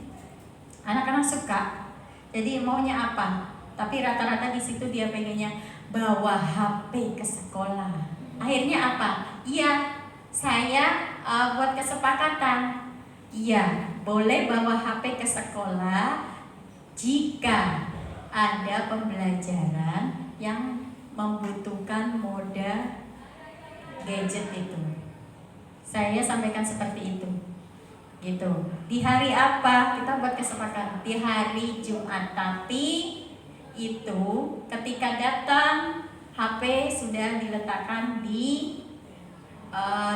Anak-anak suka, jadi maunya apa? Tapi rata-rata di situ dia pengennya bawa HP ke sekolah. Akhirnya apa? Iya, saya buat kesepakatan. Iya, boleh bawa HP ke sekolah jika ada pembelajaran yang membutuhkan moda gadget itu. Saya sampaikan seperti itu. Gitu. Di hari apa? Kita buat kesepakatan di hari Jumat. Tapi itu ketika datang HP sudah diletakkan di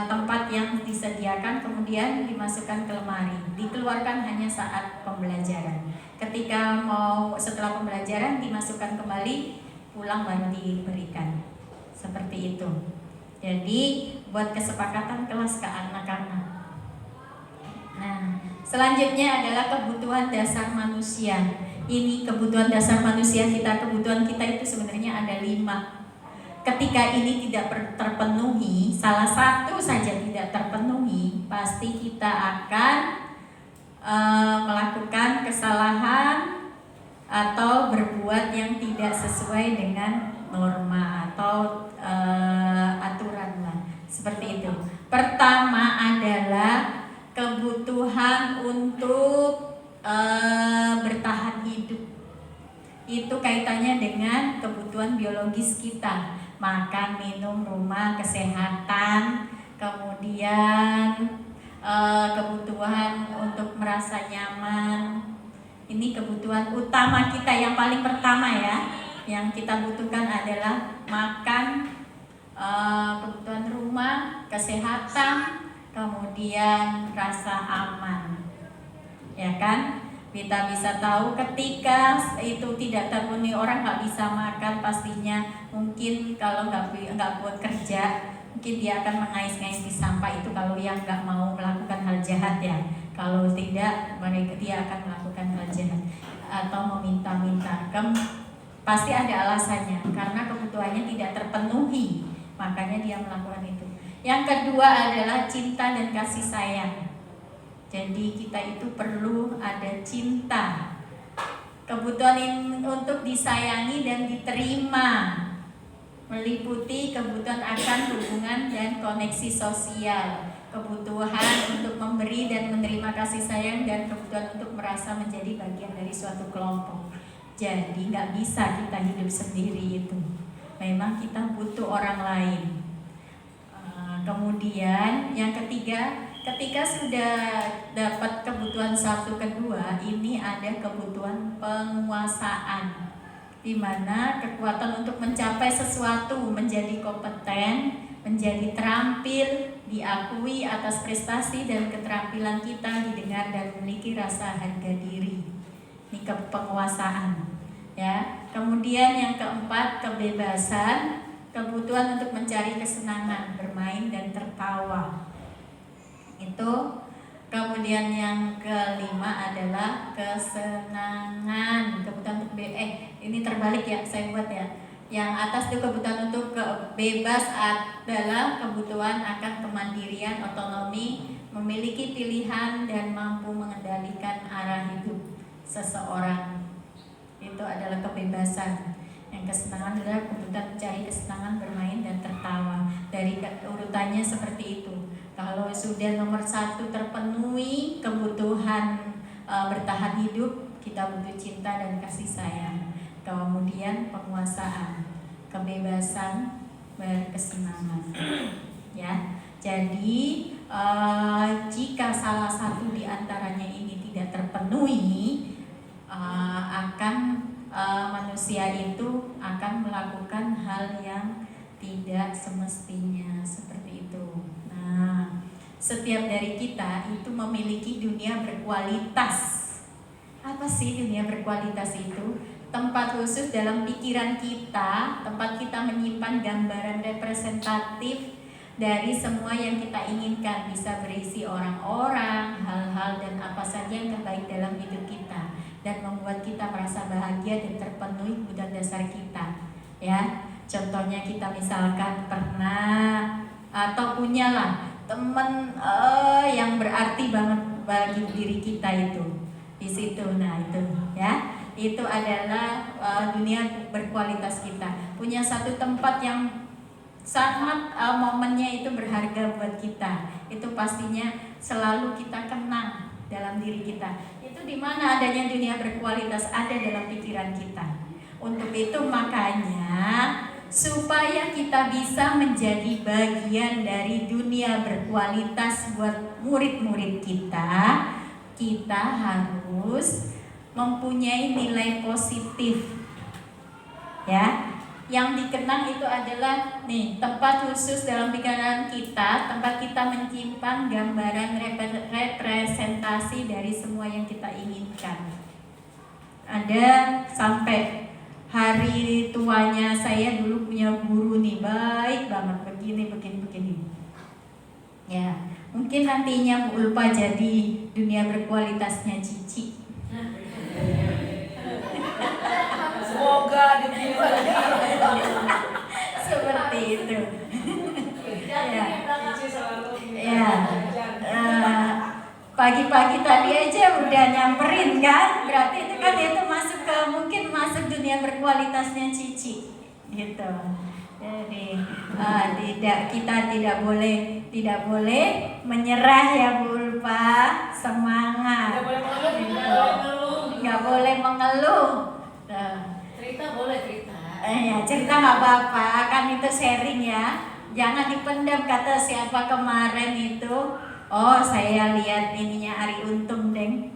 tempat yang disediakan, kemudian dimasukkan ke lemari, dikeluarkan hanya saat pembelajaran. Ketika mau setelah pembelajaran dimasukkan kembali, pulang baru diberikan. Seperti itu. Jadi buat kesepakatan kelas ke anak-anak. Nah, selanjutnya adalah kebutuhan dasar manusia. Ini kebutuhan dasar manusia kita, kebutuhan kita itu sebenarnya ada 5. Ketika ini tidak terpenuhi, salah satu saja tidak terpenuhi, pasti kita akan melakukan kesalahan atau berbuat yang tidak sesuai dengan norma atau aturan lah, seperti itu. Pertama adalah kebutuhan untuk bertahan hidup. Itu kaitannya dengan kebutuhan biologis kita, makan, minum, rumah, kesehatan, kemudian kebutuhan untuk merasa nyaman. Ini kebutuhan utama kita yang paling pertama ya. Yang kita butuhkan adalah makan, kebutuhan rumah, kesehatan, kemudian rasa aman, ya kan? Kita bisa tahu ketika itu tidak terpenuhi, orang nggak bisa makan, pastinya mungkin kalau nggak buat kerja, mungkin dia akan mengais-ngais di sampah. Itu kalau yang nggak mau melakukan hal jahat ya. Kalau tidak, dia akan melakukan hal jahat atau meminta-minta. Pasti ada alasannya, karena kebutuhannya tidak terpenuhi, makanya dia melakukan itu. Yang kedua adalah cinta dan kasih sayang. Jadi kita itu perlu ada cinta, kebutuhan untuk disayangi dan diterima, meliputi kebutuhan akan hubungan dan koneksi sosial, kebutuhan untuk memberi dan menerima kasih sayang, dan kebutuhan untuk merasa menjadi bagian dari suatu kelompok. Jadi nggak bisa kita hidup sendiri itu, memang kita butuh orang lain. Kemudian yang ketiga, ketika sudah dapat kebutuhan satu kedua, ini ada kebutuhan penguasaan, di mana kekuatan untuk mencapai sesuatu, menjadi kompeten, menjadi terampil, diakui atas prestasi dan keterampilan kita, didengar dan memiliki rasa harga diri. Ini penguasaan, ya. Kemudian yang keempat, kebebasan, kebutuhan untuk mencari kesenangan, bermain dan tertawa. Itu. Kemudian yang kelima adalah kesenangan, kebutuhan untuk ini terbalik ya, saya buat ya. Yang atas itu kebutuhan untuk bebas adalah kebutuhan akan kemandirian, otonomi, memiliki pilihan dan mampu mengendalikan arah hidup seseorang. Itu adalah kebebasan. Yang kesenangan adalah kebutuhan mencari kesenangan, bermain dan tertawa. Dari urutannya seperti itu. Kalau sudah nomor 1 terpenuhi kebutuhan bertahan hidup, kita butuh cinta dan kasih sayang. Kemudian penguasaan, kebebasan, berkesenangan. Ya, jadi jika salah satu di antaranya ini tidak terpenuhi, akan manusia itu akan melakukan hal yang tidak semestinya, seperti itu. Nah, setiap dari kita itu memiliki dunia berkualitas. Apa sih dunia berkualitas itu? Tempat khusus dalam pikiran kita, tempat kita menyimpan gambaran representatif dari semua yang kita inginkan. Bisa berisi orang-orang, hal-hal dan apa saja yang terbaik dalam hidup kita, dan membuat kita merasa bahagia dan terpenuhi kebutuhan dasar kita. Ya, contohnya kita misalkan pernah atau punyalah teman yang berarti banget bagi diri kita itu di situ. Nah itu ya, itu adalah dunia berkualitas kita. Punya satu tempat yang sangat momennya itu berharga buat kita. Itu pastinya selalu kita kenang dalam diri kita. Itu di mana adanya dunia berkualitas, ada dalam pikiran kita. Untuk itu makanya supaya kita bisa menjadi bagian dari dunia berkualitas buat murid-murid kita, kita harus mempunyai nilai positif. Ya, yang dikenang itu adalah tempat khusus dalam pikiran kita, tempat kita menyimpan gambaran representasi dari semua yang kita inginkan. Ada sampai hari tuanya saya dulu punya guru baik banget, begini. Ya, mungkin nantinya Bu Ulfa jadi dunia berkualitasnya Cici. Semoga diterima. Seperti itu. Ya. Pagi-pagi tadi aja udah nyamperin kan? Berarti itu kan mungkin masuk dunia berkualitasnya Cici, gitu. Jadi kita tidak boleh menyerah ya Bu Ulfa, semangat. Nggak boleh mengeluh. Cerita boleh cerita. Ya, cerita nggak apa-apa, kan itu sharing ya. Jangan dipendam, kata siapa kemarin itu. Oh, saya lihat ininya Ari Untung, Deng.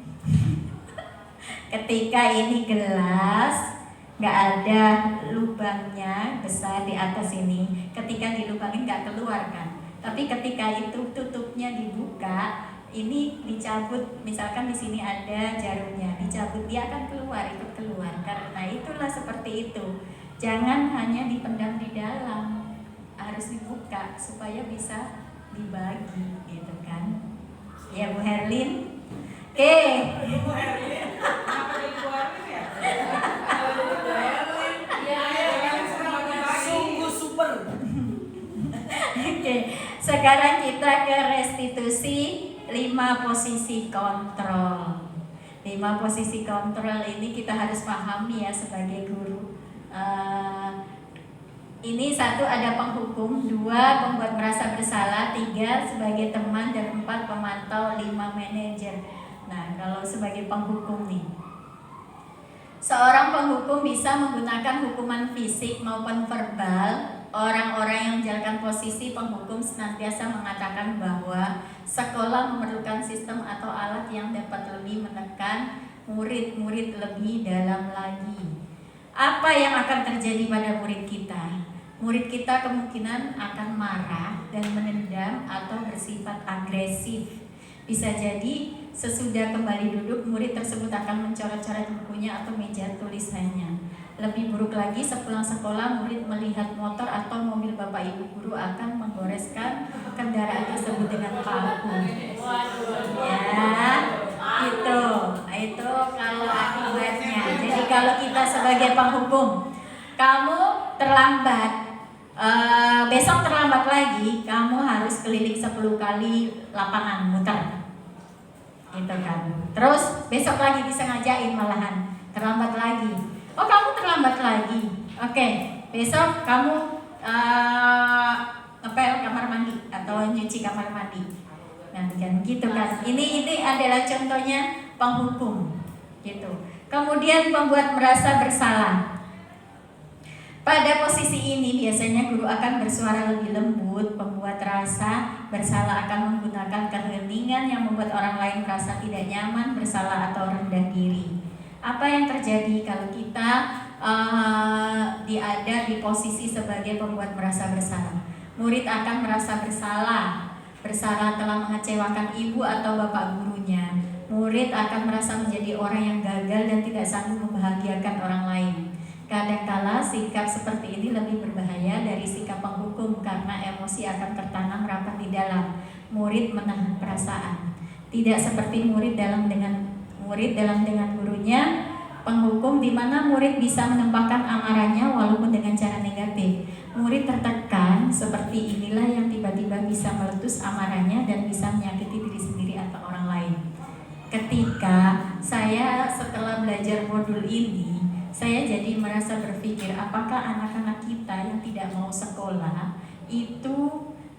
Ketika ini gelas nggak ada lubangnya besar di atas ini, ketika dilubangin nggak keluar kan. Tapi ketika itu tutupnya dibuka, ini dicabut, misalkan di sini ada jarumnya, dicabut, dia akan ikut keluar. Karena itulah seperti itu. Jangan hanya dipendam di dalam, harus dibuka supaya bisa dibagi, gitu kan? Ya Bu Herlin. Oke. Bu Herlin, kenapa dikeluarin ya? Sungguh super. Oke, sekarang kita ke restitusi 5 posisi kontrol. 5 posisi kontrol ini kita harus pahami ya sebagai guru. Ini 1 ada penghukum, 2 membuat merasa bersalah, 3 sebagai teman, dan 4 pemantau, 5 manajer. Nah, kalau sebagai penghukum nih, seorang penghukum bisa menggunakan hukuman fisik maupun verbal. Orang-orang yang menjalankan posisi penghukum senantiasa mengatakan bahwa sekolah memerlukan sistem atau alat yang dapat lebih menekan murid-murid lebih dalam lagi. Apa yang akan terjadi pada murid kita? Murid kita kemungkinan akan marah dan menendam atau bersifat agresif. Bisa jadi sesudah kembali duduk, murid tersebut akan mencoret-coret bukunya atau meja tulisannya. Lebih buruk lagi, sepulang sekolah murid melihat motor atau mobil bapak ibu guru akan menggoreskan kendaraan tersebut dengan paku. Ya, itu kalau akibatnya. Jadi kalau kita sebagai penghukum, kamu terlambat, besok terlambat lagi, kamu harus keliling 10 kali lapangan muter, gitu kan. Terus besok lagi disengajain malahan terlambat lagi. Oh, kamu terlambat lagi. Oke, besok kamu ngepel kamar mandi atau nyuci kamar mandi. Nah, kan gitu kan. Ini adalah contohnya penghukum, gitu. Kemudian membuat merasa bersalah. Pada posisi ini biasanya guru akan bersuara lebih lembut. Pembuat rasa bersalah akan menggunakan keheningan yang membuat orang lain merasa tidak nyaman, bersalah atau rendah diri. Apa yang terjadi kalau kita ada di posisi sebagai pembuat merasa bersalah? Murid akan merasa bersalah telah mengecewakan ibu atau bapak gurunya. Murid akan merasa menjadi orang yang gagal dan tidak sanggup membahagiakan orang lain. Kadangkala sikap seperti ini lebih berbahaya dari sikap penghukum karena emosi akan tertanam rapat di dalam. Murid menahan perasaan. Tidak seperti murid dalam dengan gurunya. Penghukum di mana murid bisa menempatkan amarahnya walaupun dengan cara negatif. Murid tertekan seperti inilah yang tiba-tiba bisa meletus amarahnya dan bisa menyakiti diri sendiri atau orang lain. Ketika saya setelah belajar modul ini, saya jadi merasa berpikir apakah anak-anak kita yang tidak mau sekolah itu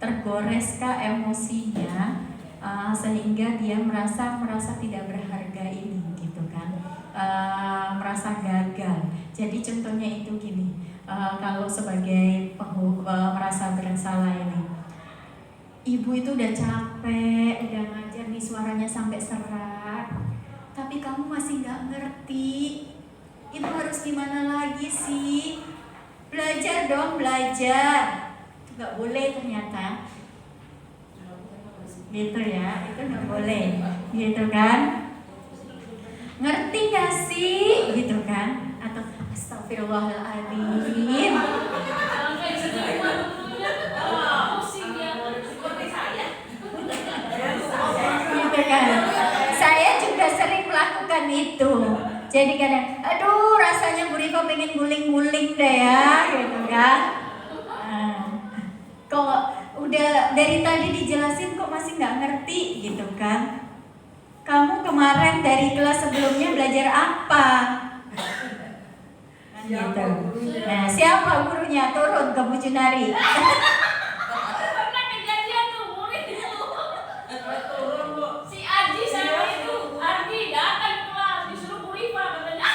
tergoreskah emosinya sehingga dia merasa tidak berharga ini, gitu kan, merasa gagal. Jadi contohnya itu gini, kalau sebagai merasa bersalah ini. Ibu itu udah capek, udah ngajar nih suaranya sampai serak, tapi kamu masih nggak ngerti. Ibu harus gimana lagi sih? Belajar dong, belajar. Itu nggak boleh ternyata. Gitu ya, itu nggak boleh. Gitu kan? Ngerti gak sih? Gitu kan? Atau astagfirullahaladzim. Gitu kan? Saya juga sering melakukan itu. Jadi kadang, aduh rasanya Bu Rifa pengen guling-guling deh ya, gitu kan? Kok udah dari tadi dijelasin kok masih nggak ngerti, gitu kan? Kamu kemarin dari kelas sebelumnya belajar apa? Gitu. Nah, siapa gurunya? Turun ke Bu Junari. Pernah kejadian tuh murid itu. Si Aji sama itu, Ardi datang ke kelas disuruh Bu Rifa katanya.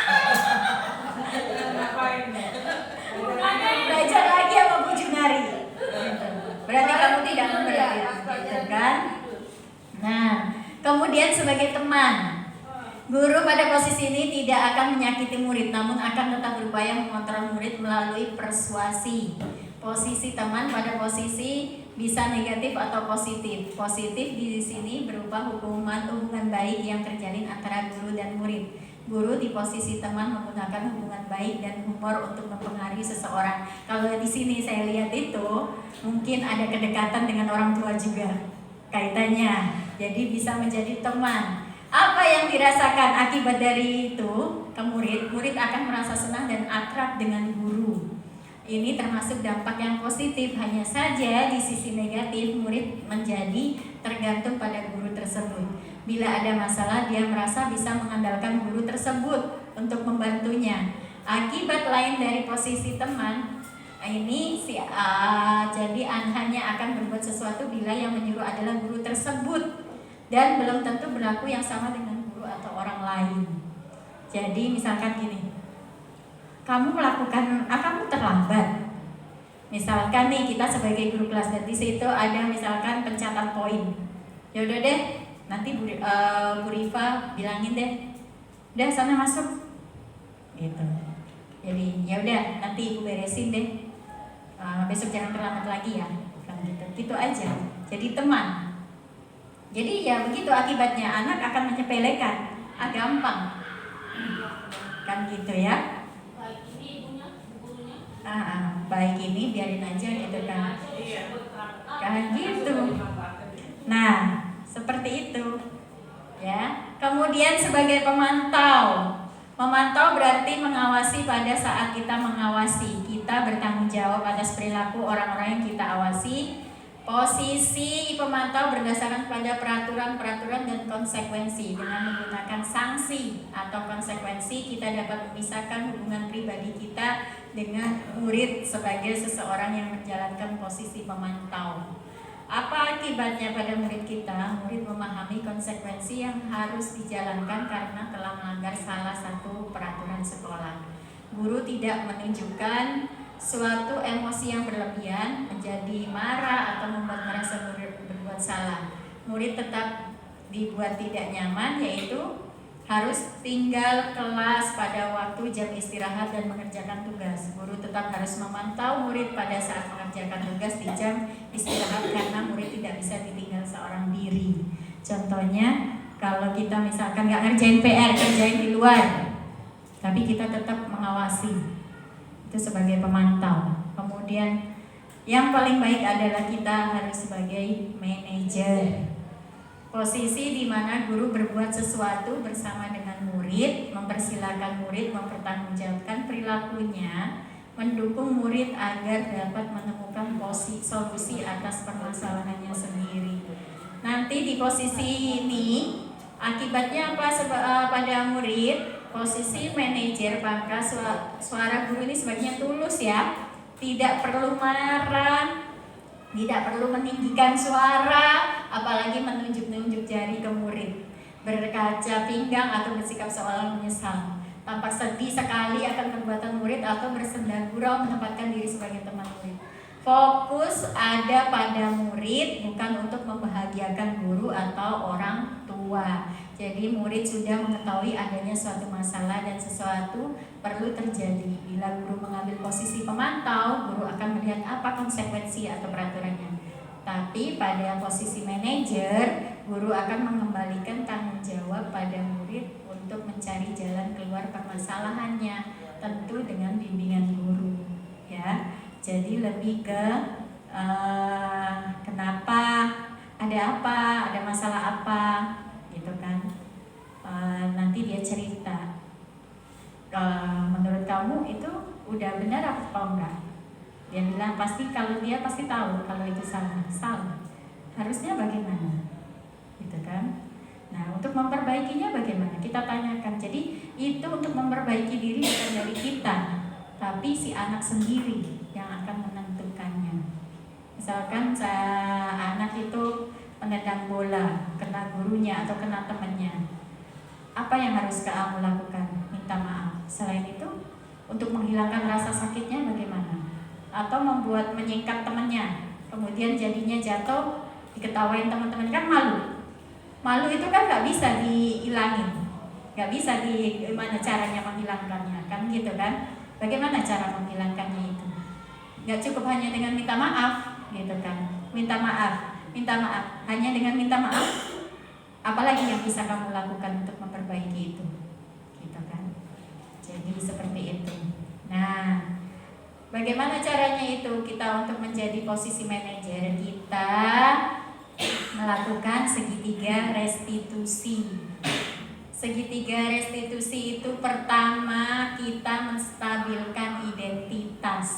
Belajar lagi sama Bu Junari. Berarti kamu tidak mengerti, gitu kan? Nah, kemudian sebagai teman, guru pada posisi ini tidak akan menyakiti murid, namun akan tetap berupaya mengontrol murid melalui persuasi. Posisi teman pada posisi bisa negatif atau positif. Positif di sini berupa hubungan baik yang terjalin antara guru dan murid. Guru di posisi teman menggunakan hubungan baik dan humor untuk mempengaruhi seseorang. Kalau di sini saya lihat itu mungkin ada kedekatan dengan orang tua juga kaitannya. Jadi bisa menjadi teman. Apa yang dirasakan akibat dari itu ke murid? Murid akan merasa senang dan akrab dengan guru. Ini termasuk dampak yang positif. Hanya saja di sisi negatif murid menjadi tergantung pada guru tersebut. Bila ada masalah, dia merasa bisa mengandalkan guru tersebut untuk membantunya. Akibat lain dari posisi teman, ini si A, jadi hanya akan berbuat sesuatu bila yang menyuruh adalah guru tersebut dan belum tentu berlaku yang sama dengan guru atau orang lain. Jadi misalkan gini, kamu terlambat. Misalkan nih kita sebagai guru kelas dan di situ ada misalkan pencatat poin. Ya udah deh, nanti Bu Rifa bilangin deh, udah sana masuk, gitu. Jadi ya udah nanti Ibu beresin deh, besok jangan terlambat lagi ya, kan gitu aja. Jadi teman. Jadi ya begitu akibatnya, anak akan menyepelekan, gampang, kan gitu ya. Baik ini ibunya, gurunya. Baik ini biarin aja gitu kan. Kan gitu. Nah, seperti itu ya. Kemudian sebagai pemantau, memantau berarti mengawasi. Pada saat kita mengawasi, kita bertanggung jawab atas perilaku orang-orang yang kita awasi. Posisi pemantau berdasarkan pada peraturan-peraturan dan konsekuensi. Dengan menggunakan sanksi atau konsekuensi, kita dapat memisahkan hubungan pribadi kita dengan murid sebagai seseorang yang menjalankan posisi pemantau. Apa akibatnya pada murid kita? Murid memahami konsekuensi yang harus dijalankan karena telah melanggar salah satu peraturan sekolah. Guru tidak menunjukkan suatu emosi yang berlebihan, menjadi marah atau membuat merasa murid berbuat salah. Murid tetap dibuat tidak nyaman, yaitu harus tinggal kelas pada waktu jam istirahat dan mengerjakan tugas. Guru tetap harus memantau murid pada saat mengerjakan tugas di jam istirahat karena murid tidak bisa ditinggal seorang diri. Contohnya, kalau kita misalkan nggak ngerjain PR, kerjain di luar, tapi kita tetap mengawasi. Itu sebagai pemantau. Kemudian yang paling baik adalah kita harus sebagai manajer. Posisi di mana guru berbuat sesuatu bersama dengan murid, mempersilahkan murid mempertanggungjawabkan perilakunya, mendukung murid agar dapat menemukan solusi atas permasalahannya sendiri. Nanti di posisi ini akibatnya apa pada murid? Posisi manajer, maka suara guru ini sebaiknya tulus ya, tidak perlu marah, tidak perlu meninggikan suara, apalagi menunjuk-nunjuk jari ke murid, berkaca pinggang atau bersikap seolah menyesal. tampak sedih sekali akan perbuatan murid atau bersenda gurau menempatkan diri sebagai teman murid. Fokus ada pada murid, bukan untuk membahagiakan guru atau orang tua. Jadi murid sudah mengetahui adanya suatu masalah dan sesuatu perlu terjadi. Bila guru mengambil posisi pemantau, guru akan melihat apa konsekuensi atau peraturannya. Tapi pada posisi manajer, guru akan mengembalikan tanggung jawab pada murid untuk mencari jalan keluar permasalahannya, tentu dengan bimbingan guru, ya. Jadi lebih ke kenapa, ada masalah apa, gitu kan. Nanti dia cerita, menurut kamu itu udah benar atau enggak? Dia bilang kalau dia pasti tahu kalau itu salah. Harusnya bagaimana, gitu kan? Nah, untuk memperbaikinya bagaimana? Kita tanyakan. Jadi itu untuk memperbaiki diri bukan dari kita, tapi si anak sendiri yang akan menentukannya. Misalkan anak itu menendang bola, kena gurunya atau kena temannya. Apa yang harus kamu lakukan? Minta maaf. Selain itu, untuk menghilangkan rasa sakitnya bagaimana? Atau menyingkat temannya, kemudian jadinya jatuh, diketawain teman-teman, kan malu. Malu itu kan nggak bisa dihilangin, nggak bisa gimana caranya menghilangkannya, kan gitu kan? Bagaimana cara menghilangkannya itu? Nggak cukup hanya dengan minta maaf, gitu kan? Minta maaf. Hanya dengan minta maaf, apalagi yang bisa kamu lakukan untuk memperbaiki itu, gitu kan? Jadi seperti itu. Nah, bagaimana caranya itu kita untuk menjadi posisi manajer? Kita melakukan segitiga restitusi. Segitiga restitusi itu pertama kita menstabilkan identitas,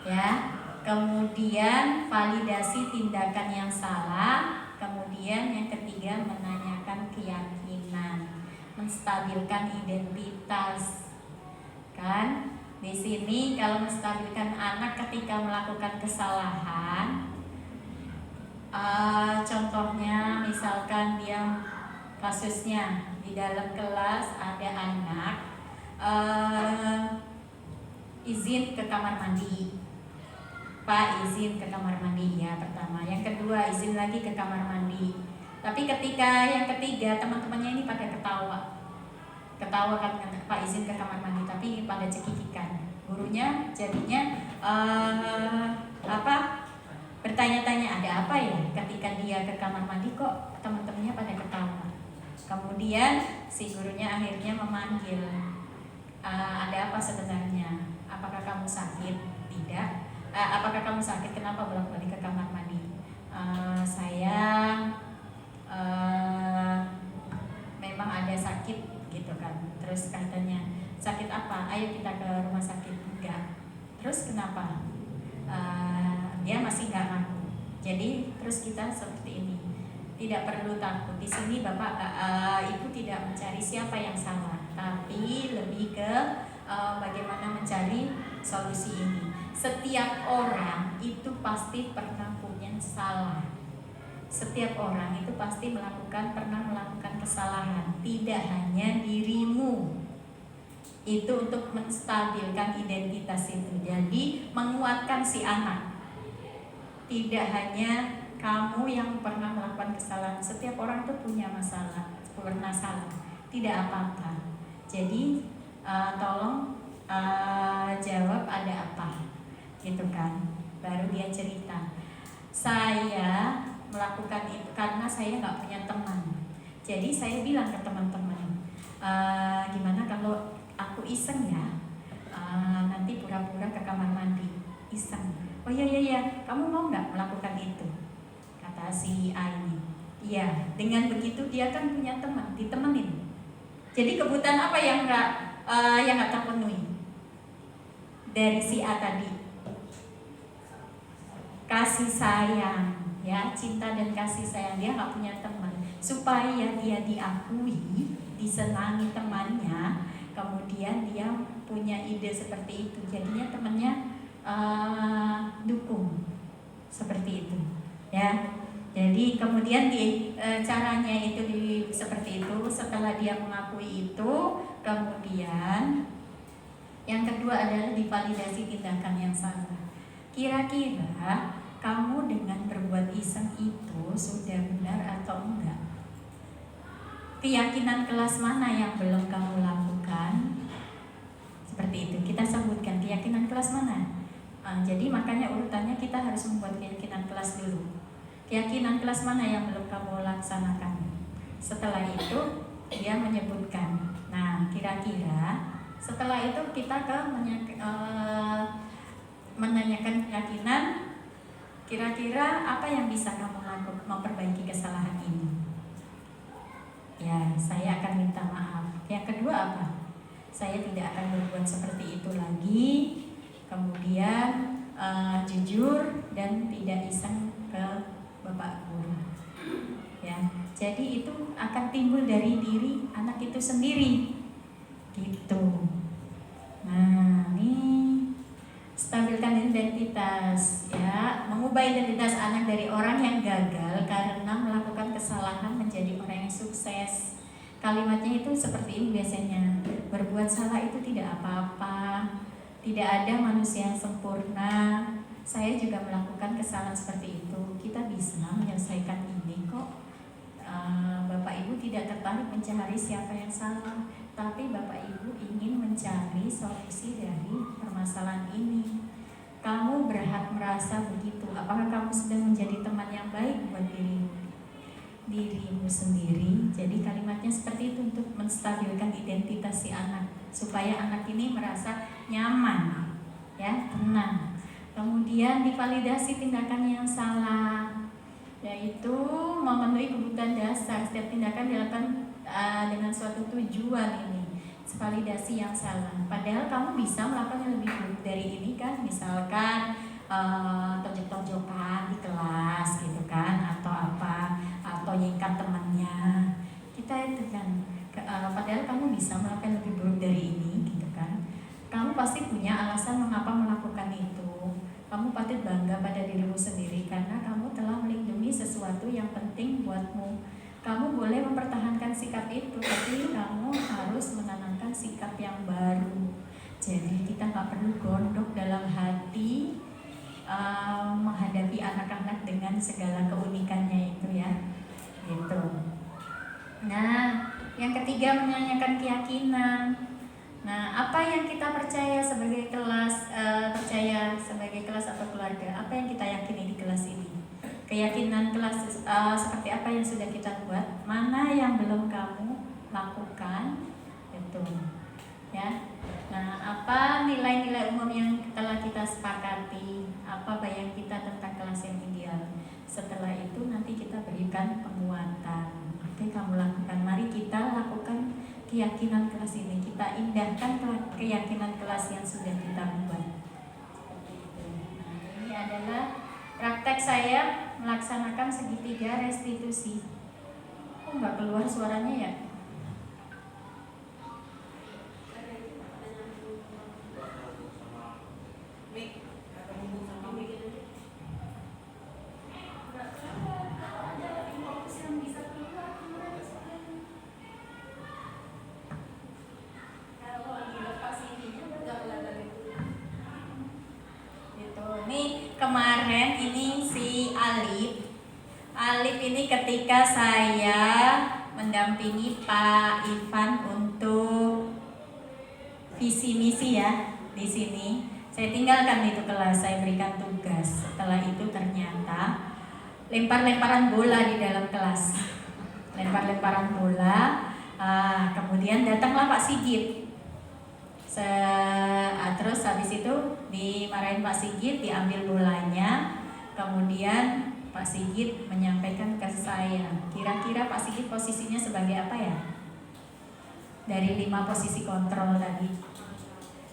ya. Kemudian validasi tindakan yang salah. Kemudian yang ketiga menanyakan keyakinan, menstabilkan identitas, kan? Di sini kalau menstabilkan anak ketika melakukan kesalahan, contohnya misalkan dia kasusnya di dalam kelas ada anak izin ke kamar mandi. Pak, izin ke kamar mandi ya pertama. Yang kedua izin lagi ke kamar mandi. Tapi ketika yang ketiga teman-temannya ini pada ketawa kan Pak izin ke kamar mandi, tapi pada cekikikan. Gurunya jadinya bertanya-tanya ada apa ya ketika dia ke kamar mandi kok teman-temannya pada ketawa. Kemudian si gurunya akhirnya memanggil, ada apa sebenarnya? Apakah kamu sakit? Tidak. Apakah kamu sakit? Kenapa bolak-balik ke kamar mandi? Saya memang ada sakit, gitu kan. Terus katanya, sakit apa? Ayo kita ke rumah sakit. Enggak. Terus kenapa? Dia masih nggak ngaku. Jadi terus kita seperti ini, tidak perlu takut. Di sini bapak ibu tidak mencari siapa yang salah, tapi lebih ke bagaimana mencari solusi ini. Setiap orang itu pasti pernah punya salah. Setiap orang itu pasti pernah melakukan kesalahan. Tidak hanya dirimu. Itu untuk menstabilkan identitas itu. Jadi menguatkan si anak. Tidak hanya kamu yang pernah melakukan kesalahan. Setiap orang itu punya masalah, pernah salah. Tidak apa-apa. Jadi tolong jawab ada apa, gitu kan. Baru dia cerita, saya melakukan itu karena saya nggak punya teman. Jadi saya bilang ke teman-teman, gimana kalau aku iseng ya, nanti pura-pura ke kamar mandi, iseng. Oh iya, kamu mau nggak melakukan itu? Kata si A ini. Iya, dengan begitu dia kan punya teman, ditemenin. Jadi kebutuhan apa yang nggak terpenuhi dari si A tadi? Kasih sayang, ya, cinta dan kasih sayang. Dia nggak punya teman, supaya dia diakui, disenangi temannya. Kemudian dia punya ide seperti itu, jadinya temannya dukung seperti itu, ya. Jadi kemudian caranya itu seperti itu. Setelah dia mengakui itu, kemudian yang kedua adalah divalidasi tindakan yang salah. Kira-kira kamu dengan berbuat iseng itu sudah benar atau enggak? Keyakinan kelas mana yang belum kamu lakukan? Seperti itu, kita sebutkan keyakinan kelas mana. Jadi makanya urutannya kita harus membuat keyakinan kelas dulu. Keyakinan kelas mana yang belum kamu laksanakan? Setelah itu dia menyebutkan. Nah, kira-kira setelah itu kita menanyakan keyakinan. Kira-kira apa yang bisa kamu lakukan memperbaiki kesalahan ini? Ya, saya akan minta maaf. Yang kedua apa? Saya tidak akan berbuat seperti itu lagi. Kemudian jujur dan tidak iseng ke Bapak Guru. Ya, jadi itu akan timbul dari diri anak itu sendiri. Gitu. Nah, ini stabilkan identitas, ya, mengubah identitas anak dari orang yang gagal karena melakukan kesalahan menjadi orang yang sukses. Kalimatnya itu seperti ini biasanya. Berbuat salah itu tidak apa-apa. Tidak ada manusia yang sempurna. Saya juga melakukan kesalahan seperti itu. Kita bisa menyelesaikan ini kok. Bapak Ibu tidak tertarik mencari siapa yang salah, tapi Bapak Ibu ingin mencari solusi dari permasalahan ini. Kamu berhak merasa begitu. Apakah kamu sedang menjadi teman yang baik buat dirimu sendiri? Jadi kalimatnya seperti itu untuk menstabilkan identitas si anak, supaya anak ini merasa nyaman, ya, tenang. Kemudian divalidasi tindakan yang salah, yaitu memenuhi kebutuhan dasar. Setiap tindakan dilakukan dengan suatu tujuan ini. Validasi yang salah. Padahal kamu bisa melakukan yang lebih buruk dari ini kan, misalkan tonjok-tonjokan di kelas gitu kan, atau apa, atau nyingkat temannya. Kita itu kan, padahal kamu bisa melakukan lebih buruk dari ini gitu kan. Kamu pasti punya alasan mengapa melakukan itu. Kamu patut bangga pada dirimu sendiri karena kamu telah melindungi sesuatu yang penting buatmu. Kamu boleh mempertahankan sikap itu, tapi kamu harus menanamkan sikap yang baru. Jadi kita nggak perlu gondok dalam hati menghadapi anak-anak dengan segala keunikannya itu, ya, gitu. Nah, yang ketiga menanyakan keyakinan. Nah, apa yang kita percaya sebagai kelas, atau keluarga? Apa yang kita yakini di kelas ini? Keyakinan kelas seperti apa yang sudah kita buat? Mana yang belum kamu lakukan? Itu, ya. Nah, apa nilai-nilai umum yang telah kita sepakati? Apa bayang kita tentang kelas yang ideal? Setelah itu nanti kita berikan penguatan. Oke, kamu lakukan. Mari kita lakukan keyakinan kelas ini. Kita indahkan keyakinan kelas yang sudah kita buat. Nah, ini adalah praktek saya melaksanakan segitiga restitusi. Kok nggak keluar suaranya ya? Kemarin ini si Alif ini ketika saya mendampingi Pak Ivan untuk visi misi, ya, di sini. Saya tinggalkan itu kelas, saya berikan tugas. Setelah itu ternyata lempar-lemparan bola di dalam kelas. Lempar-lemparan bola. Kemudian datanglah Pak Sigit. Terus habis itu dimarahin Pak Sigit, diambil bolanya. Kemudian Pak Sigit menyampaikan ke saya, kira-kira Pak Sigit posisinya sebagai apa ya? Dari 5 posisi kontrol tadi,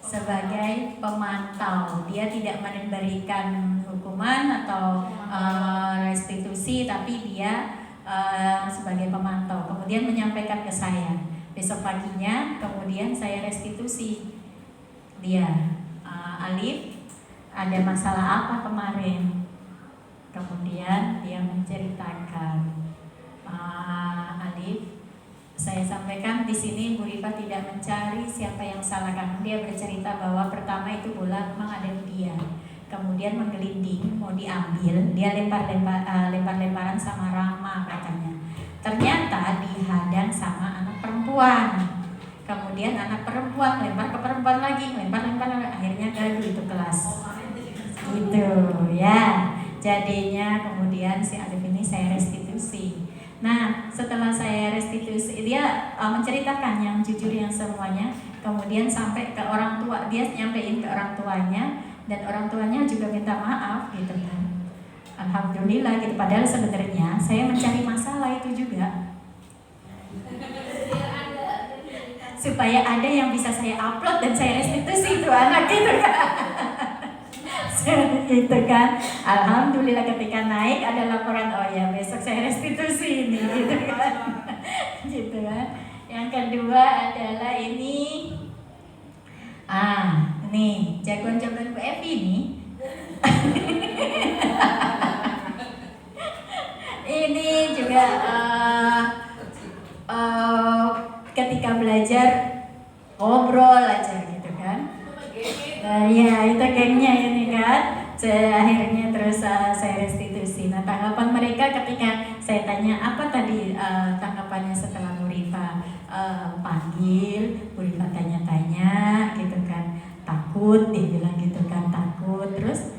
sebagai pemantau. Dia tidak memberikan hukuman atau restitusi, tapi dia sebagai pemantau. Kemudian menyampaikan ke saya. Besok paginya kemudian saya restitusi dia, Alif, ada masalah apa kemarin? Kemudian dia menceritakan, Alif, saya sampaikan di sini Bu Rifa tidak mencari siapa yang salah, karena dia bercerita bahwa pertama itu bola memang ada di dia, kemudian menggelinding mau diambil, dia lempar-lemparan sama Rama katanya. Ternyata dihadang sama anak perempuan. Kemudian anak perempuan lempar ke perempuan lagi, lempar, akhirnya gaduh itu kelas. Gitu ya. Jadinya kemudian si Alif ini saya restitusi. Nah, setelah saya restitusi, dia menceritakan yang jujur yang semuanya. Kemudian sampai ke orang tua, dia nyampein ke orang tuanya, dan orang tuanya juga minta maaf gitu kan. Alhamdulillah gitu. Padahal sebenarnya saya mencari masalah itu juga, supaya ada yang bisa saya upload dan saya restitusi itu anak gitu kan. Gitu kan. Alhamdulillah ketika naik ada laporan, oh ya besok saya restitusi ini gitu kan. Gitu kan. Yang kedua adalah ini, nih jagoan-jagoan Bu Evi nih. Ini juga ketika belajar ngobrol aja gitu kan. Nah, ya itu gengnya ini kan. Akhirnya terus saya restitusi. Nah, tanggapan mereka ketika saya tanya apa tadi tanggapannya setelah Bu Rifa panggil, Bu Rifa tanya-tanya gitu kan, takut, dia bilang gitu kan, takut. Terus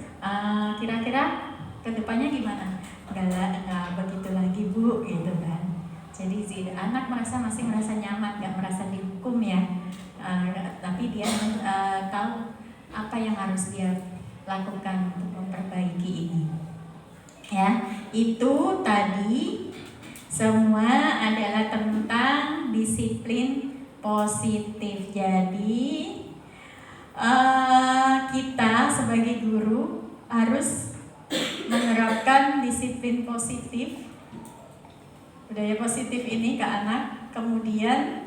kira-kira kedepannya gimana? Enggak begitu lagi Bu gitu kan. Jadi si anak masih merasa nyaman, nggak merasa dihukum ya. Tapi dia tahu apa yang harus dia lakukan untuk memperbaiki ini. Ya, itu tadi semua adalah tentang disiplin positif. Jadi kita sebagai guru harus menerapkan disiplin positif, budaya positif ini ke anak. Kemudian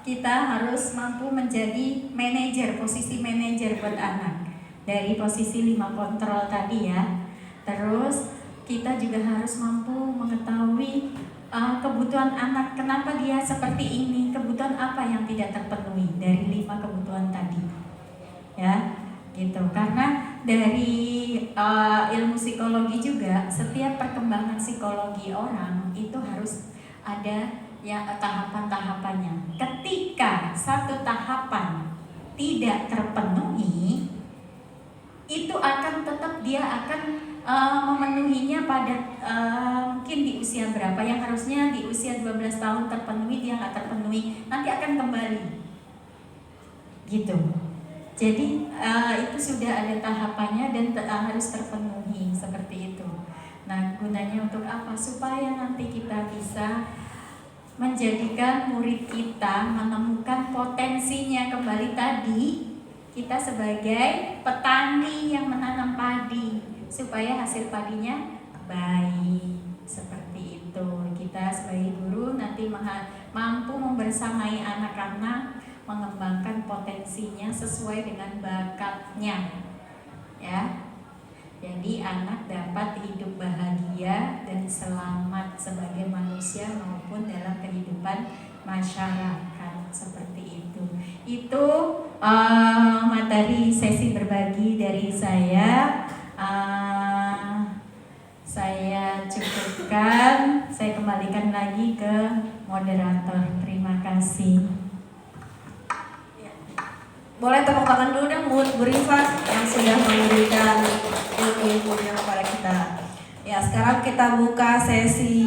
kita harus mampu menjadi manajer, posisi manajer buat anak dari posisi 5 kontrol tadi ya. Terus kita juga harus mampu mengetahui kebutuhan anak, kenapa dia seperti ini, kebutuhan apa yang tidak terpenuhi dari 5 kebutuhan tadi ya gitu. Karena dari ilmu psikologi juga, setiap perkembangan psikologi orang itu harus ada ya tahapan-tahapannya. Ketika satu tahapan tidak terpenuhi, itu akan tetap dia akan memenuhinya pada mungkin di usia berapa, yang harusnya di usia 12 tahun terpenuhi dia nggak terpenuhi, nanti akan kembali gitu. Jadi itu sudah ada tahapannya dan harus terpenuhi seperti itu. Nah, gunanya untuk apa? Supaya nanti kita bisa menjadikan murid kita menemukan potensinya kembali tadi. Kita sebagai petani yang menanam padi, supaya hasil padinya baik. Seperti itu. Kita sebagai guru nanti mampu membersamai anak-anak, mengembangkan potensinya sesuai dengan bakatnya. Ya. Jadi anak dapat hidup bahagia dan selamat sebagai manusia maupun dalam kehidupan masyarakat, seperti itu. Itu materi sesi berbagi dari saya. Saya cukupkan. Saya kembalikan lagi ke moderator. Terima kasih. Boleh tepuk tangan dulu dong buat Bu Rifa yang sudah memberikan ilmu-ilmunya kepada kita. Ya, sekarang kita buka sesi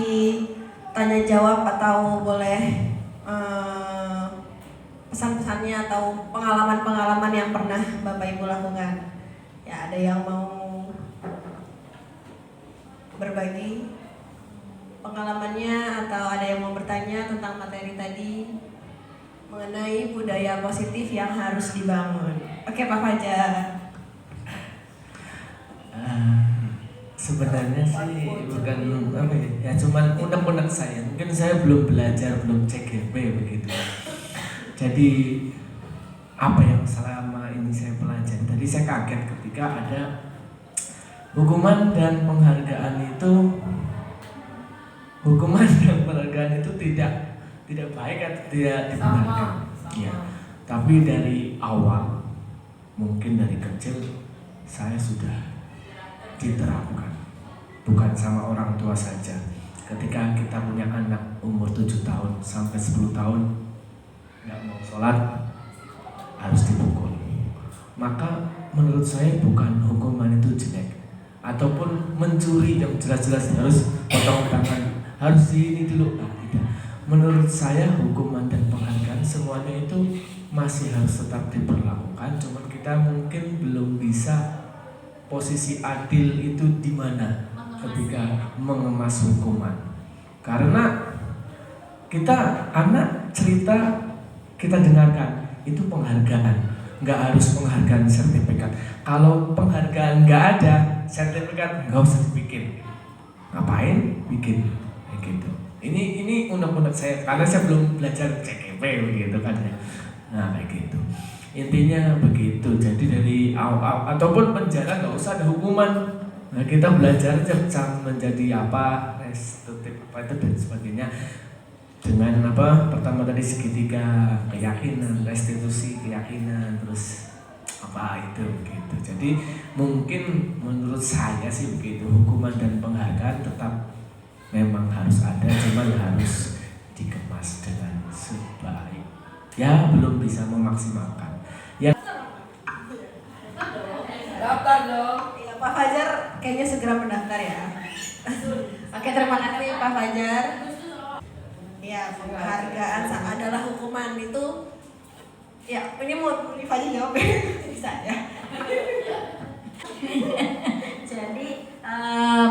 tanya jawab, atau boleh pesan-pesannya atau pengalaman-pengalaman yang pernah Bapak Ibu lakukan. Ya, ada yang mau berbagi pengalamannya atau ada yang mau bertanya tentang materi tadi mengenai budaya positif yang harus dibangun. Oke, Pak Fajar. Sebenarnya sih bukan apa ya, cuman unek-unek saya. Mungkin saya belum belajar, belum CGP begitu. Jadi apa yang selama ini saya pelajari? Tadi saya kaget ketika ada Hukuman dan penghargaan itu tidak baik atau tidak dibenarkan. Ya. Tapi dari awal, mungkin dari kecil saya sudah diterapkan. Bukan sama orang tua saja. Ketika kita punya anak umur 7 tahun sampai 10 tahun nggak mau sholat, harus dipukul. Maka menurut saya bukan hukuman itu jelek, ataupun mencuri yang jelas-jelas harus potong tangan, harus ini dulu. Tidak. Menurut saya hukuman dan penghargaan semuanya itu masih harus tetap diberlakukan. Cuman kita mungkin belum bisa posisi adil itu di mana ketika mengemas hukuman. Karena kita anak cerita kita dengarkan itu penghargaan, nggak harus penghargaan sertifikat. Kalau penghargaan nggak ada, sertifikat nggak usah dibikin. Ngapain bikin kayak gitu? Ini unek-unek saya karena saya belum belajar CKP begitu kan ya. Nah kayak gitu. Intinya begitu. Jadi dari awal ataupun penjara nggak usah ada hukuman. Nah kita belajar aja menjadi apa, restitutif apa itu dan sebagainya. Dengan apa? Pertama tadi segitiga keyakinan, restitusi keyakinan, terus apa itu gitu. Jadi mungkin menurut saya sih begitu, hukuman dan penghargaan tetap memang harus ada, cuman harus dikemas dengan sebaik. Ya belum bisa memaksimalkan. Ya Daftar dong. Ya, Pak Fajar kayaknya segera mendaftar ya. Oke, terima kasih Pak Fajar. Ya, penghargaan adalah hukuman itu. Ya, ini mau Fajar jawab bisa ya. Jadi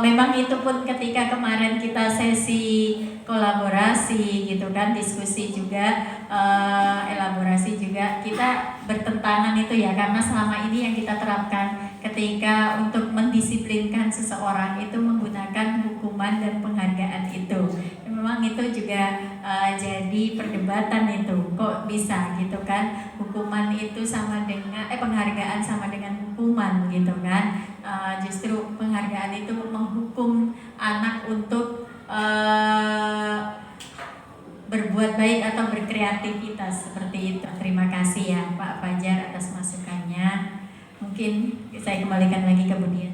memang itu pun ketika kemarin kita sesi kolaborasi gitu kan, diskusi juga, elaborasi juga, kita bertentangan itu ya, karena selama ini yang kita terapkan ketika untuk mendisiplinkan seseorang itu menggunakan hukuman dan penghargaan itu. Memang itu juga jadi perdebatan itu, kok bisa gitu kan, hukuman itu sama dengan penghargaan sama dengan hukuman gitu kan. Justru penghargaan itu menghukum anak untuk berbuat baik atau berkreativitas seperti itu. Terima kasih ya Pak Fajar atas masukannya. Mungkin saya kembalikan lagi ke Bu Dian.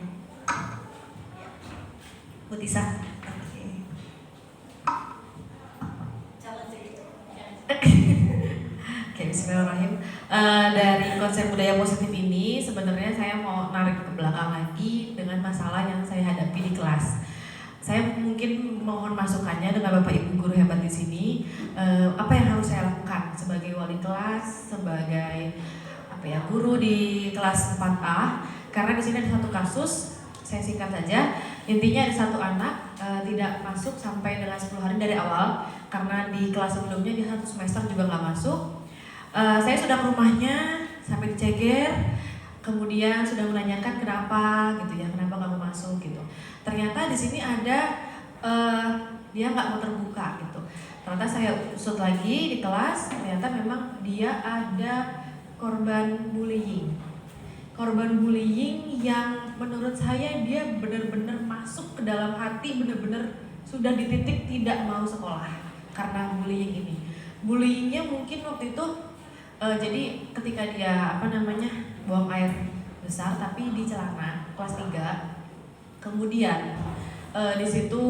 Bu Tisa. Oke, bismillahirrahmanirrahim. Dari konsep budaya positif ini sebenarnya saya mau narik ke belakang lagi dengan masalah yang saya hadapi di kelas. Saya mungkin mohon masukannya dengan Bapak Ibu guru hebat di sini. Apa yang harus saya lakukan sebagai wali kelas, sebagai guru di kelas 4A? Karena di sini ada satu kasus, saya singkat saja. Intinya ada satu anak tidak masuk sampai dengan 10 hari dari awal, karena di kelas sebelumnya dia 1 semester juga nggak masuk. Saya sudah ke rumahnya sampai diceger, kemudian sudah menanyakan kenapa gitu ya, kenapa nggak mau masuk gitu. Ternyata di sini ada dia nggak mau terbuka gitu. Ternyata saya usut lagi di kelas, ternyata memang dia ada korban bullying. Korban bullying yang menurut saya dia benar-benar masuk ke dalam hati, benar-benar sudah di titik tidak mau sekolah karena bullying ini. Bullyingnya mungkin waktu itu jadi ketika dia buang air besar tapi di celana kelas 3. Kemudian di situ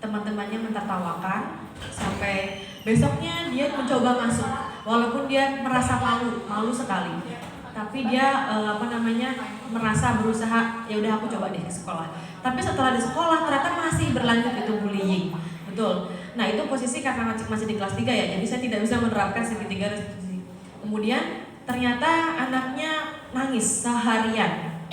teman-temannya mentertawakan sampai besoknya dia mencoba masuk walaupun dia merasa malu sekali. Tapi dia merasa berusaha, ya udah aku coba deh ke sekolah. Tapi setelah di sekolah ternyata masih berlanjut itu bullying. Betul. Nah, itu posisi karena masih di kelas 3 ya. Jadi saya tidak bisa menerapkan segitiga restitusi. Kemudian ternyata anaknya nangis seharian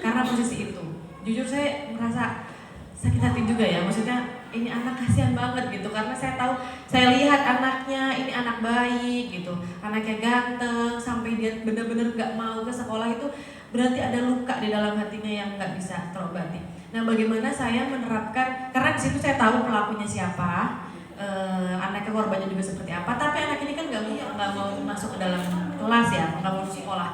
karena posisi itu. Jujur saya merasa sakit hati juga ya. Maksudnya ini anak kasihan banget gitu, karena saya lihat anaknya ini anak baik gitu, anaknya ganteng sampai dia benar-benar nggak mau ke sekolah, itu berarti ada luka di dalam hatinya yang nggak bisa terobati. Nah, bagaimana saya menerapkan, karena di situ saya tahu pelakunya siapa, anaknya korbannya juga seperti apa, tapi anak ini kan nggak mau masuk ke dalam kelas ya, nggak mau sekolah.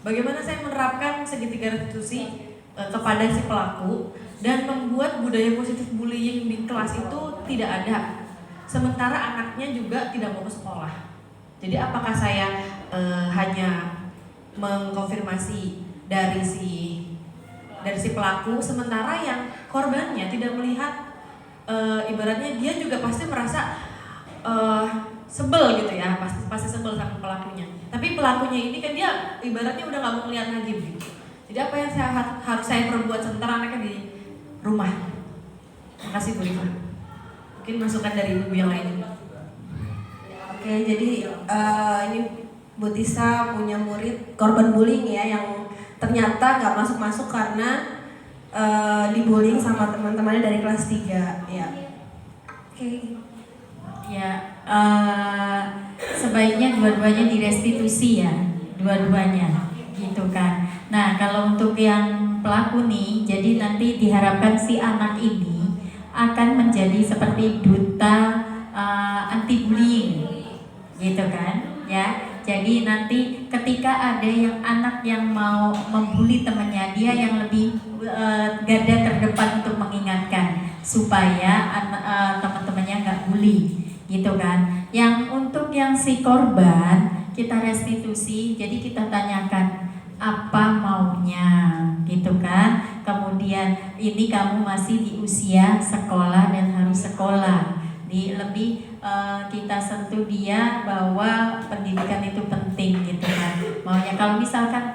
Bagaimana saya menerapkan segitiga restitusi? kepada si pelaku dan membuat budaya positif bullying di kelas itu tidak ada. Sementara anaknya juga tidak mau ke sekolah. Jadi apakah saya hanya mengkonfirmasi dari si pelaku, sementara yang korbannya tidak melihat, ibaratnya dia juga pasti merasa sebel gitu ya, pasti sebel sama pelakunya. Tapi pelakunya ini kan dia ibaratnya udah nggak mau melihat lagi gitu. Jadi apa yang harus saya perbuat sementara anaknya di rumah? Terima kasih Bu Rifa. Mungkin masukan dari ibu yang lain. Oke, jadi ini Bu Tisa punya murid korban bullying ya, yang ternyata nggak masuk karena dibullying sama teman-temannya dari kelas 3 ya. Oke. Ya, sebaiknya dua-duanya direstitusi ya, dua-duanya, gitu kan. Nah, kalau untuk yang pelaku nih, jadi nanti diharapkan si anak ini akan menjadi seperti duta anti bullying, gitu kan? Ya, jadi nanti ketika ada yang anak yang mau membuli temannya, dia yang lebih garda terdepan untuk mengingatkan supaya teman-temannya nggak bully, gitu kan. Yang untuk yang si korban kita restitusi, jadi kita tanyakan apa maunya, gitu kan. Kemudian ini kamu masih di usia sekolah dan harus sekolah. Kita sentuh dia bahwa pendidikan itu penting, gitu kan. Maunya kalau misalkan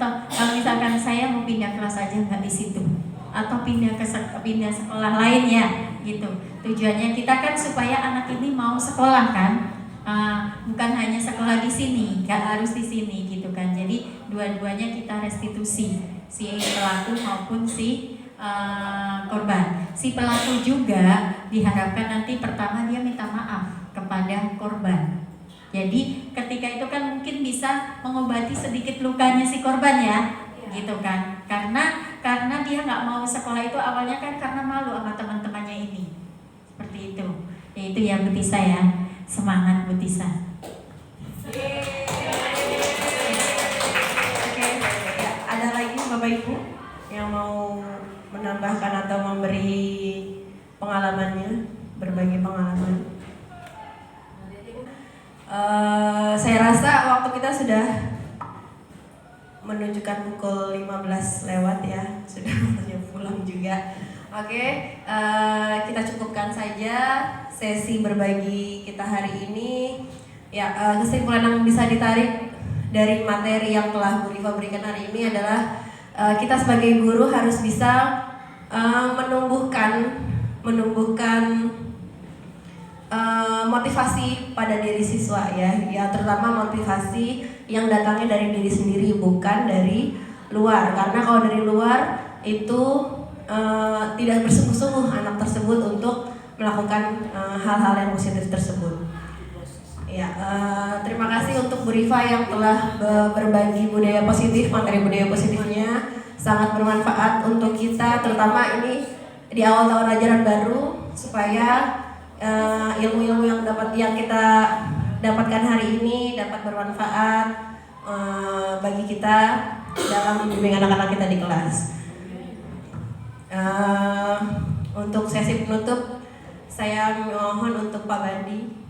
saya mau pindah kelas aja nggak di situ, atau pindah sekolah lain ya, gitu. Tujuannya kita kan supaya anak ini mau sekolah kan. Bukan hanya sekolah di sini, nggak harus di sini, gitu kan. Jadi dua-duanya kita restitusi, si pelaku maupun si korban. Si pelaku juga diharapkan nanti pertama dia minta maaf kepada korban. Jadi ketika itu kan mungkin bisa mengobati sedikit lukanya si korban ya, gitu kan. Karena dia nggak mau sekolah itu awalnya kan karena malu sama teman-temannya ini, seperti itu. Itu ya Bu Tisa ya. Semangat Bu Tisa. Oke, ya, ada lagi Bapak Ibu yang mau menambahkan atau memberi pengalamannya, berbagi pengalaman? Saya rasa waktu kita sudah menunjukkan pukul 15 lewat ya, sudah waktunya pulang juga. Oke, kita cukupkan saja sesi berbagi kita hari ini. Ya, kesimpulan yang bisa ditarik dari materi yang telah Bu Rifa berikan hari ini adalah kita sebagai guru harus bisa menumbuhkan motivasi pada diri siswa ya, terutama motivasi yang datangnya dari diri sendiri, bukan dari luar. Karena kalau dari luar itu tidak bersungguh-sungguh anak tersebut untuk melakukan hal-hal yang positif tersebut. Ya, terima kasih untuk Bu Rifa yang telah berbagi budaya positif, materi budaya positifnya sangat bermanfaat untuk kita, terutama ini di awal tahun ajaran baru, supaya ilmu-ilmu yang kita dapatkan hari ini dapat bermanfaat bagi kita dalam membimbing anak-anak kita di kelas. Untuk sesi penutup, saya mohon untuk Pak Bandi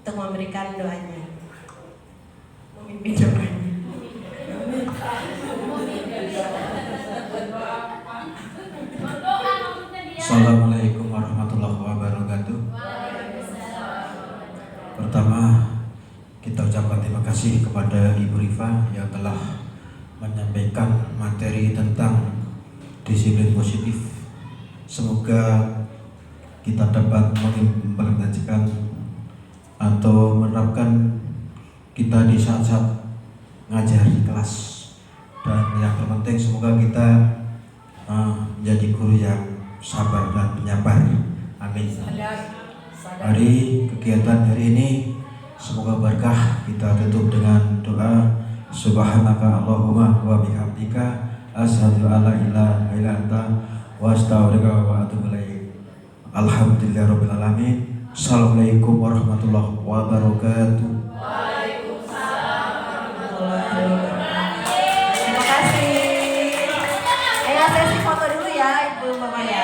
untuk memberikan doanya, memimpin doanya. Assalamualaikum warahmatullahi wabarakatuh. Pertama, kita ucapkan terima kasih kepada Ibu Rifa yang telah menyampaikan materi tentang disiplin positif. Semoga kita dapat mengimplementasikan atau menerapkan kita di saat-saat ngajar di kelas. Dan yang terpenting semoga kita menjadi guru yang sabar dan penyabar. Amin. Hari kegiatan hari ini semoga berkah. Kita tutup dengan doa. Subhanaka Allahumma wa bihamdika asyhadu an la ilaha illa anta wa astaghfiruka wa atubu ilaik. Alhamdulillahirabbil alamin. Assalamualaikum warahmatullahi wabarakatuh. Waalaikumsalam warahmatullahi wabarakatuh. Terima kasih. apa umpamanya